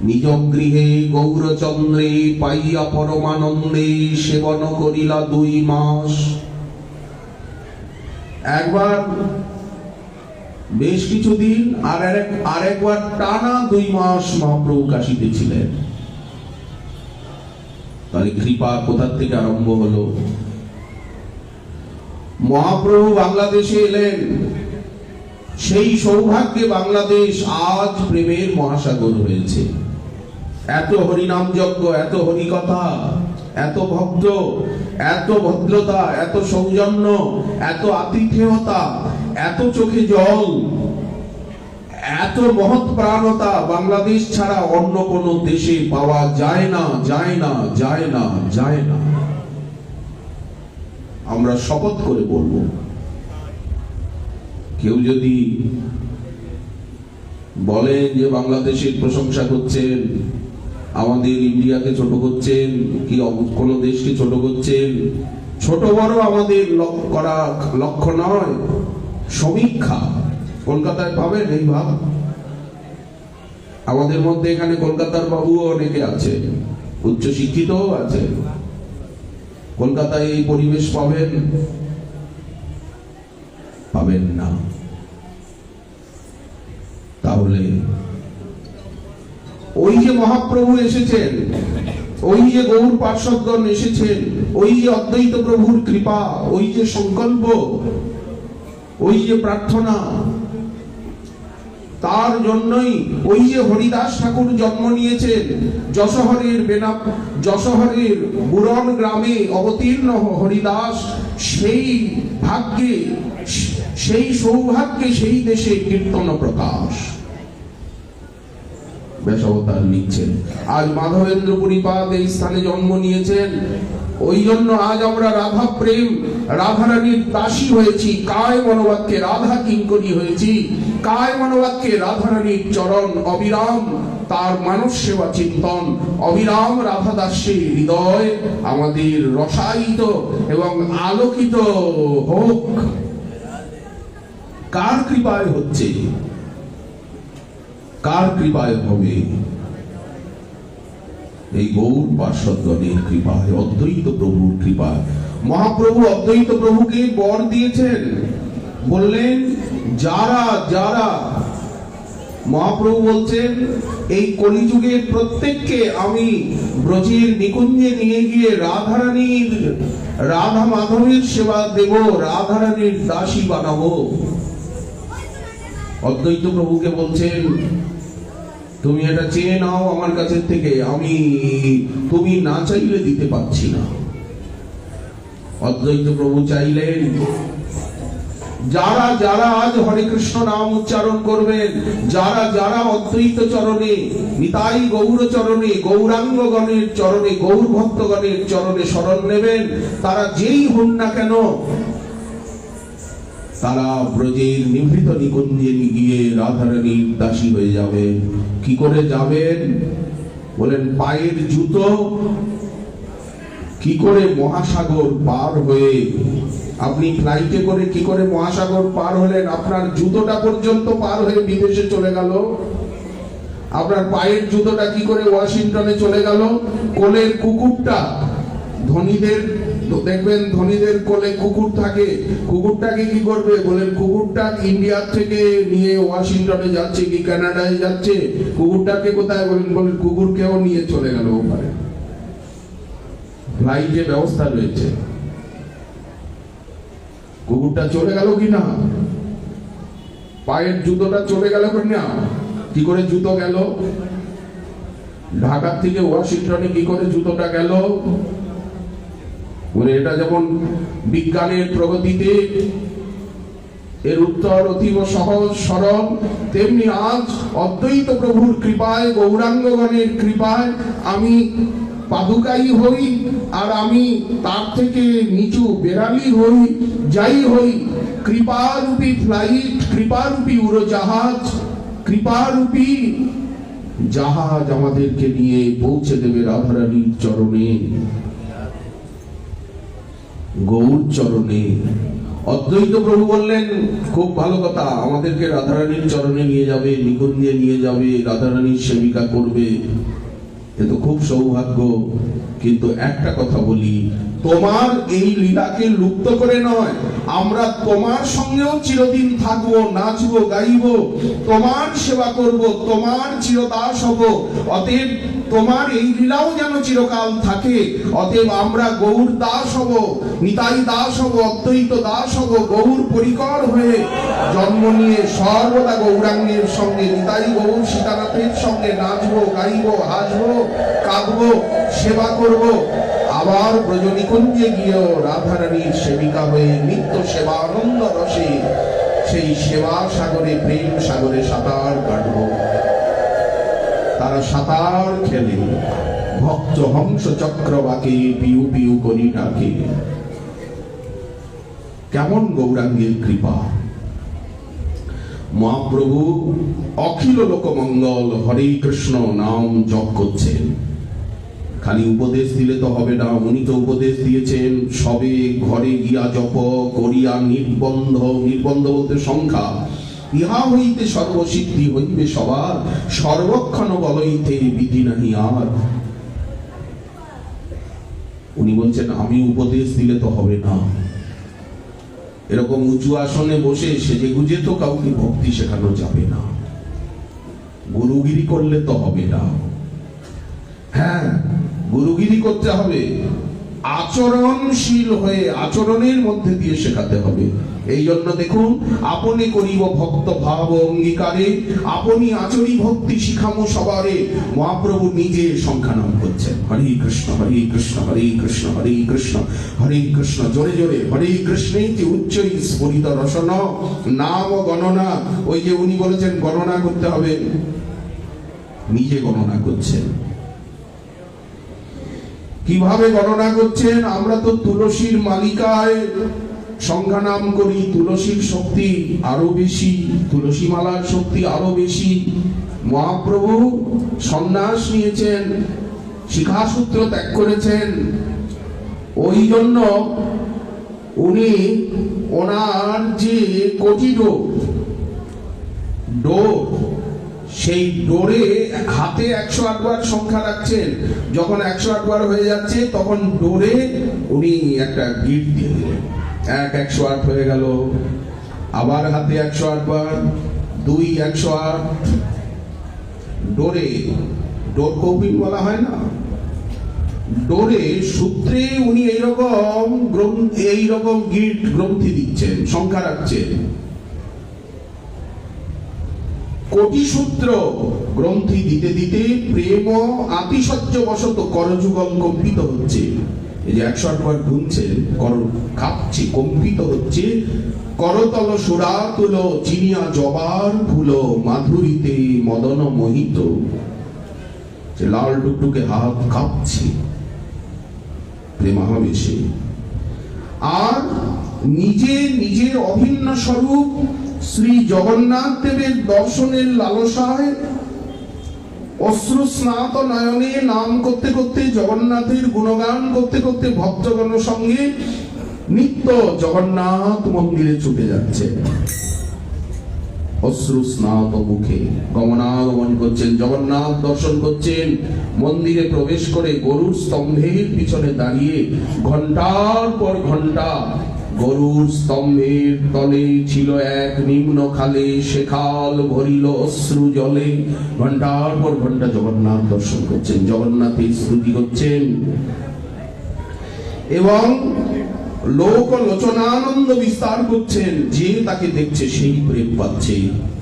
নিজ গৃহে গৌরচন্দ্রে পাইয়া পরমানন্দে সেবন করিলা 2 মাস। একবার বেশ কিছুদিন আর একবার টানা 2 মাস মহাপ্রভু কাশীতে ছিলেন। তাহলে কৃপা কোথা থেকে আরম্ভ হলো? মহাপ্রভু বাংলাদেশে এলেন, সেই সৌভাগ্যে বাংলাদেশ আজ প্রেমের মহাসাগর হয়েছে। এত হরিনাম যজ্ঞ, এত হরিকথা, এত ভক্ত, এত ভদ্রতা, এত সৌজন্য, এত আতিথেয়তা, এত চোখে জল, এত মহৎ প্রাণতা বাংলাদেশ ছাড়া অন্য কোন দেশে পাওয়া যায় না, যায় না, যায় না, যায় না। আমরা শপথ করে বলবো, কেউ যদি বলেন যে বাংলাদেশের প্রশংসা করছেন, আমাদের ইন্ডিয়াকে ছোট করছেন, কি কোন দেশকে ছোট করছেন, ছোট বড় আমাদের করা লক্ষ্য নয়। সমীক্ষা কলকাতায় পাবেন এই ভাব। আমাদের মধ্যে এখানে কলকাতার বাবুও অনেকে আছে, উচ্চ শিক্ষিতও আছে। কলকাতায় এই পরিবেশ পাবেন? পাবেন না। তাহলে ওই যে মহাপ্রভু এসেছেন, ওই যে গৌর পার্শ্বদগণ এসেছেন, ওই যে অদ্বৈত প্রভুর কৃপা, ওই যে সংকল্প, ওই যে প্রার্থনা, তার জন্যই ওই যে হরিদাস ঠাকুর জন্ম নিয়েছেন যশোহরের বুরন গ্রামে অবতীর্ণ হরিদাস, সেই ভাগ্যে, সেই সৌভাগ্যে সেই দেশে কীর্তন প্রকাশ বেশাবতার নিচ্ছেন। আজ মাধবেন্দ্র পুরীপাদ এই স্থানে জন্ম নিয়েছেন। ওই জন্য আজ আমরা রাধা প্রেম, রাধারানীর দাসী হয়েছি, কায় মনোবাক্যে রাধা কিঙ্করী হয়েছি, কায় মনোবাক্যে রাধারানীর চরণ অবিরাম, তার মানব সেবা চিন্তন, অবিরাম রাধা দাসের হৃদয় আমাদের রসায়িত এবং আলোকিত হোক। কার কৃপায় হচ্ছে? কার কৃপায় হবে? এই গৌর পার্শ্বদগণের কৃপায়, অদ্বৈত প্রভুর কৃপায়। মহাপ্রভু অদ্বৈত প্রভুকে বর দিয়েছেন, বললেন যারা যারা, মহাপ্রভু বলছেন এই কলিযুগের প্রত্যেককে আমি ব্রজের নিকুঞ্জে নিয়ে গিয়ে রাধারানীর, রাধা মাধবের সেবা দেব, রাধারানীর দাসী বানাবো। অদ্বৈত প্রভুকে বলছেন তুমি এটা চেয়ে নাও আমার কাছে থেকে, আমি তুমি না চাইলে দিতে পারছি না। অদ্বৈত প্রভু চাইলেন যারা যারা আজ হরে কৃষ্ণ নাম উচ্চারণ করবেন, যারা যারা অদ্বৈত চরণে, নিতাই গৌর চরণে, গৌরাঙ্গগণের চরণে, গৌর ভক্তগণের চরণে শরণ নেবেন, তারা যেই হন না কেন, তারা ব্রজের নিভৃত নিকুঞ্জে গিয়ে রাধারানীর দাসী হয়ে যাবেন। কি করে যাবেন? বলেন পায়ের জুতো। কি করে? মহাসাগর পার হয়ে। আপনি ফ্লাইটে করে কি করে মহাসাগর পার হলেন? আপনার জুতোটা পর্যন্ত পার হয়ে বিদেশে চলে গেল। আপনার পায়ের জুতোটা কি করে ওয়াশিংটনে চলে গেল? কোলের কুকুরটা, ধনীদের দেখবেন ধনীদের কোলে কুকুর থাকে, কুকুরটাকে কি করবে? বলেন কুকুরটা ইন্ডিয়া থেকে নিয়ে ওয়াশিংটনে যাচ্ছে কি কানাডায় যাচ্ছে, কুকুরটাকে কোথায়? বলেন কুকুরকেও নিয়ে চলে গেল ওপারে। ফ্লাইটে ব্যবস্থা রয়েছে। কুকুরটা চলে গেল কিনা? পায়ের জুতোটা চলে গেল কিনা? কি করে জুতো গেল? ঢাকা থেকে ওয়াশিংটনে কি করে জুতোটা গেল? বলে এটা যেমন বিজ্ঞানের প্রগতিতে এর উত্তর অতীব সহজ সরল। তেমনি আজ অদ্বৈত প্রভুর কৃপায়, গৌরাঙ্গগণের কৃপায় আমি পাদুকাই হই, আর আমি তার থেকে নিচু বেড়ালি হই, যাই হই, কৃপারূপী ফ্লাইট, কৃপারূপী উড়োজাহাজ, কৃপারূপী জাহাজ আমাদেরকে নিয়ে পৌঁছে দেবে রাধারানীর চরণে, গৌর চরণে। অদ্বৈত প্রভু বললেন, খুব ভালো কথা, আমাদেরকে রাধারানীর চরণে নিয়ে যাবে, নিকুঞ্জে নিয়ে যাবে, রাধারানীর সেবিকা করবে, এ তো খুব সৌভাগ্য। কিন্তু একটা কথা বলি, তোমার এই লীলাকে লুপ্ত করে নয়, আমরা তোমার সঙ্গেও চিরদিন থাকবো, নাচবো, গাইবো, তোমার সেবা করব, তোমার চিরদাস হব। অতএব তোমার এই লীলাও যেন চিরকাল থাকে। অতএব আমরা গৌর দাস হব, নিতাই দাস হব, অদ্বৈত দাস হব, গৌর পরিকর হয়ে জন্ম নিয়ে সর্বদা গৌরাঙ্গের সঙ্গে, নিতাই গৌর সীতানাথের সঙ্গে নাচবো, গাইবো, হাসবো, কাঁদবো, সেবা করব। আবার ব্রজনিকুঞ্জে গিয়েও রাধারানীর সেবিকা হয়ে নিত্য সেবা আনন্দ রসে সেই সেবা সাগরে, প্রেম সাগরে সাঁতার কাটব। তারা সাঁতার খেলে ভক্ত হংস চক্রবাকে পিউ পিউ করি ডাকে। কেমন গৌরাঙ্গের কৃপা! মহাপ্রভু অখিল লোকমঙ্গল হরে কৃষ্ণ নাম জপ করছেন। খালি উপদেশ দিলে তো হবে না, উনি তো উপদেশ দিয়েছেন, সবে ঘরে গিয়া জপ করিয়া নির্বন্ধ, নির্বন্ধ বলতে সংখ্যা, ইহা হইতে সর্বসিদ্ধি হইবে সবার, সর্বক্ষণ বলইতে বিধি নাহি আর। উনি বলছেন, আমি উপদেশ দিলে তো হবে না, এরকম উঁচু আসনে বসে সেজে গুজে তো কাউকে ভক্তি শেখানো যাবে না, গুরুগিরি করলে তো হবে না। হ্যাঁ, গুরুগিরি করতে হবে, আচরণশীল হয়ে আচরণের মধ্যে দিয়ে শেখাতে হবে। এই জন্য দেখুন, আপনি করিব ভক্ত ভাব অঙ্গীকারে, আপনি আচরি ভক্তি শিখামো সবারে। মহাপ্রভু নিজে সংখ্যা নাম করছেন, হরে কৃষ্ণ হরে কৃষ্ণ হরে কৃষ্ণ হরে কৃষ্ণ হরে কৃষ্ণ, জোরে জোরে হরে কৃষ্ণে যে উচ্চই স্ফুরিত রসন নাম গণনা। ওই যে উনি বলেছেন গণনা করতে হবে, নিজে গণনা করছেন। কিভাবে গণনা করছেন? আমরা তো তুলসীর মালিকায় সংখ্যা নাম করি, তুলসীর শক্তি আরো বেশি, তুলসী মালার শক্তি আরো বেশি। মহাপ্রভু সন্ন্যাস নিয়েছেন, শিখাসূত্র ত্যাগ করেছেন, ওই জন্য উনি ওনার যে কোটি ডোর, সেই ডোরে হাতে 108 বার সংখ্যা রাখছেন। যখন 108 বার হয়ে যাচ্ছে তখন ডোরে উনি একটা গিট দিয়ে দিলেন, 108 হয়ে গেল, আবার হাতে 108 বার, 2 108, ডোরে, ডোর কৌপিন বলা হয় না, ডোরে সূত্রে উনি এইরকম গিট গ্রন্থি দিচ্ছেন, সংখ্যা রাখছেন। কোটি সূত্র গ্রন্থি দিতে দিতে প্রেম আতিশয্য বশত করযুগল কম্পিত হচ্ছে। এই যে 108 বার গুনছেন, কর কাঁপছে, কম্পিত হচ্ছে। করতল সুরা তুলো চিনিয়া জবার ফুলো, মাধুরীতে মদন মোহিত। লাল টুকটুকে হাত কাঁপছে প্রেমাবেশে। আর নিজের অভিন্ন স্বরূপ শ্রী জগন্নাথ দেবের দর্শনের লালসায় অশ্রু স্নাত নয়নে নাম করতে করতে, জগন্নাথের গুণগান করতে করতে ভক্তগণ সঙ্গে নিত্য জগন্নাথ মন্দিরে ছুটে যাচ্ছে। অশ্রু স্নাত মুখে গমনাগমন করছেন, জগন্নাথ দর্শন করছেন। মন্দিরে প্রবেশ করে গরুর স্তম্ভের পিছনে দাঁড়িয়ে ঘন্টার পর ঘন্টা, গরুর স্তম্ভের তলে ছিল এক নিম্ন খালে, সে খাল ভরিল অশ্রু জলে। ঘন্টার পর ঘন্টা জগন্নাথ দর্শন করছেন, জগন্নাথের স্তুতি করছেন, এবং লোক লোচনানন্দ বিস্তার করছেন। যে তাকে দেখছে সেই প্রেম পাচ্ছে,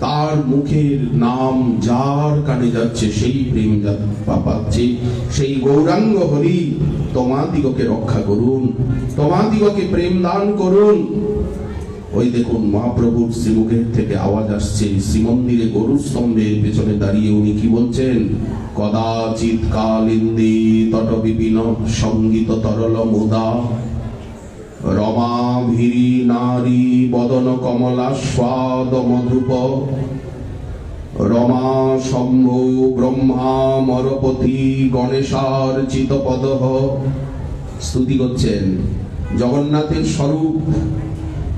তার মুখের নাম যার কানে যাচ্ছে সেই প্রেম পাচ্ছে। সেই গৌরাঙ্গ হরি তোমাদিগকে রক্ষা করুন, তোমাদিগকে প্রেম দান করুন। ওই দেখুন মহাপ্রভুর শ্রীমুখের থেকে আওয়াজ আসছে, শ্রীমন্দিরে গরুর স্তম্ভের পেছনে দাঁড়িয়ে উনি কি বলছেন? কদাচিৎ কালিন্দে তট বিপিন সঙ্গীত তরল মুদা রমা ভীরি নারী বদন কমলাস্বাদ মধুপ রমা শম্ভু ব্রহ্মা মরপতি গণেশার চিতপদ। স্তুতি করছেন জগন্নাথের স্বরূপ,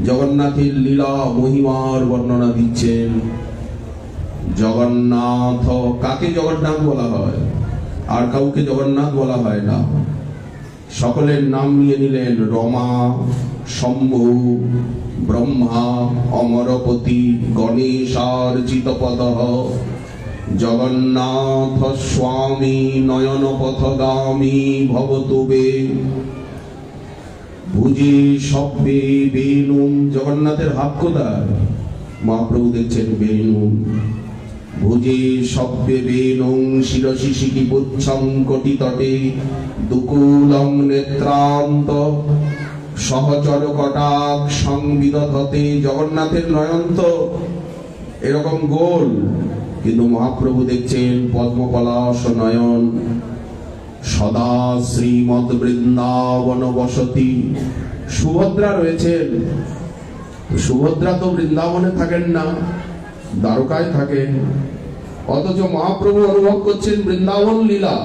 জগন্নাথের লীলা মহিমার বর্ণনা দিচ্ছেন। জগন্নাথ, কাকে জগন্নাথ বলা হয়? আর কাউকে জগন্নাথ বলা হয় না। সকলের নাম নিয়ে নিলেন, রমা, শম্ভু, ব্রহ্মা, অমরপতি, গণেশার চিতপদ। জগন্নাথ স্বামী নয়ন পথগামী ভবতুবে ভুজে সব্যে বেনুম। জগন্নাথের হাত কোথায়? মহাপ্রভু দেখছেন বেনু। ভুজে সব্যে বেনুং শিরসি শিখি পুচ্ছং কোটি তটে দুকুলং নেত্রান্ত সহচর কটাক সংবিদধতে। জগন্নাথের নয়ন তো এরকম গোল, কিন্তু মহাপ্রভু দেখছেন পদ্মপলাশ নয়ন। সদা শ্রীমদ বৃন্দাবন বসতি। সুভদ্রা রয়েছেন, সুভদ্রা তো বৃন্দাবনে থাকেন না, দ্বারকায় থাকেন। অথচ মহাপ্রভু অনুভব করছেন বৃন্দাবন লীলা,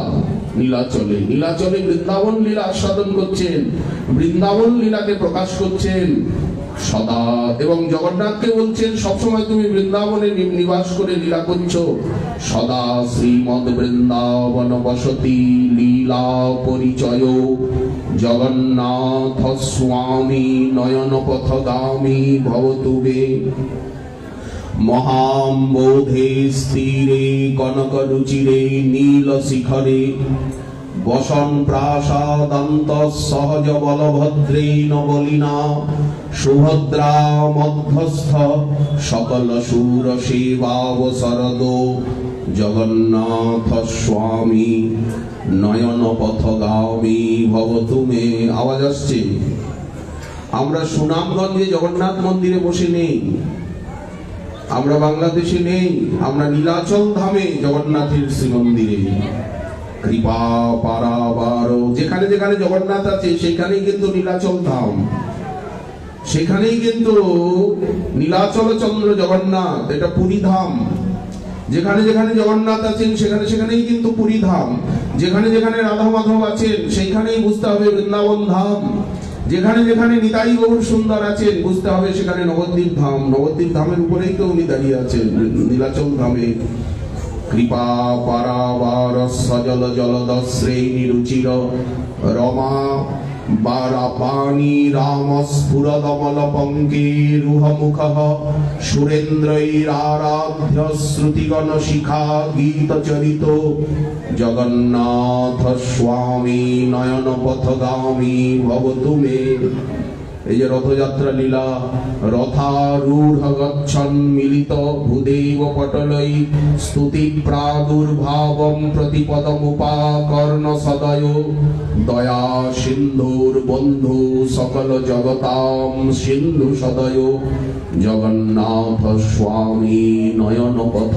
নীলাচলে নীলাচলে বৃন্দাবন লীলা আস্বাদন করছেন, বৃন্দাবন লীলাকে প্রকাশ করছেন সদা। এবং জগন্নাথকে বলছেন সবসময় তুমি বৃন্দাবনে নিবাস করে লীলা করছো। সদা শ্রীমদ বৃন্দাবন বসতি লীলা পরিচয় জগন্নাথ স্বামী নয়ন পথগামী ভবতুবে। মহাম্বোধে স্থিরে কনক রুচিরে নীল শিখরে বসন প্রাসাদান্ত সহজ বলভদ্রে নবলীনা সুভদ্রা মধ্যস্থ সকল সুর সেবাবসরদ জগন্নাথ স্বামী নয়ন পথগামী ভবতুমে। আওয়াজ আসছে। আমরা সুনামগঞ্জে জগন্নাথ মন্দিরে বসে নেই, আমরা বাংলাদেশে নেই, আমরা নীলাচল ধামে জগন্নাথের শ্রীমন্দিরে। কৃপা পারাবার, যেখানে যেখানে জগন্নাথ আছে সেখানেই কিন্তু নীলাচল ধাম, সেখানেই কিন্তু নীলাচল চন্দ্র জগন্নাথ, এটা পুরী ধাম। যেখানে যেখানে জগন্নাথ আছেন সেখানে সেখানেই কিন্তু পুরী ধাম। যেখানে যেখানে রাধা মাধব আছেন সেইখানেই বুঝতে হবে বৃন্দাবন ধাম। যেখানে যেখানে নিতাই গৌর সুন্দর আছেন বুঝতে হবে সেখানে নবদ্বীপ ধাম। নবদ্বীপ ধামের উপরেই তো উনি দাঁড়িয়ে আছেন, নীলাচল ধামে। কৃপা পারাবার সজল জলদ শ্রেণী রুচির রমা বারাপানি রাম স্ফুরদমল পঙ্কে রুহমুখ সুরেন্দ্রৈরারাধ্য শ্রুতিগণ শিখা গীত চরিত জগন্নাথ স্বামী নয়ন পথগামী ভবতুমে। এই যে রথযাত্রা লীলা, রথারূঢ় গচ্ছন মিলিত ভূদেব পটলৈ স্তুতি প্রাদুর্ভাবম প্রতিপদমুপাকর্ণ সদয় দয়া সিন্ধুর বন্ধু সকল জগতাম সিন্ধু সদয় জগন্নাথ স্বামী নয়ন পথ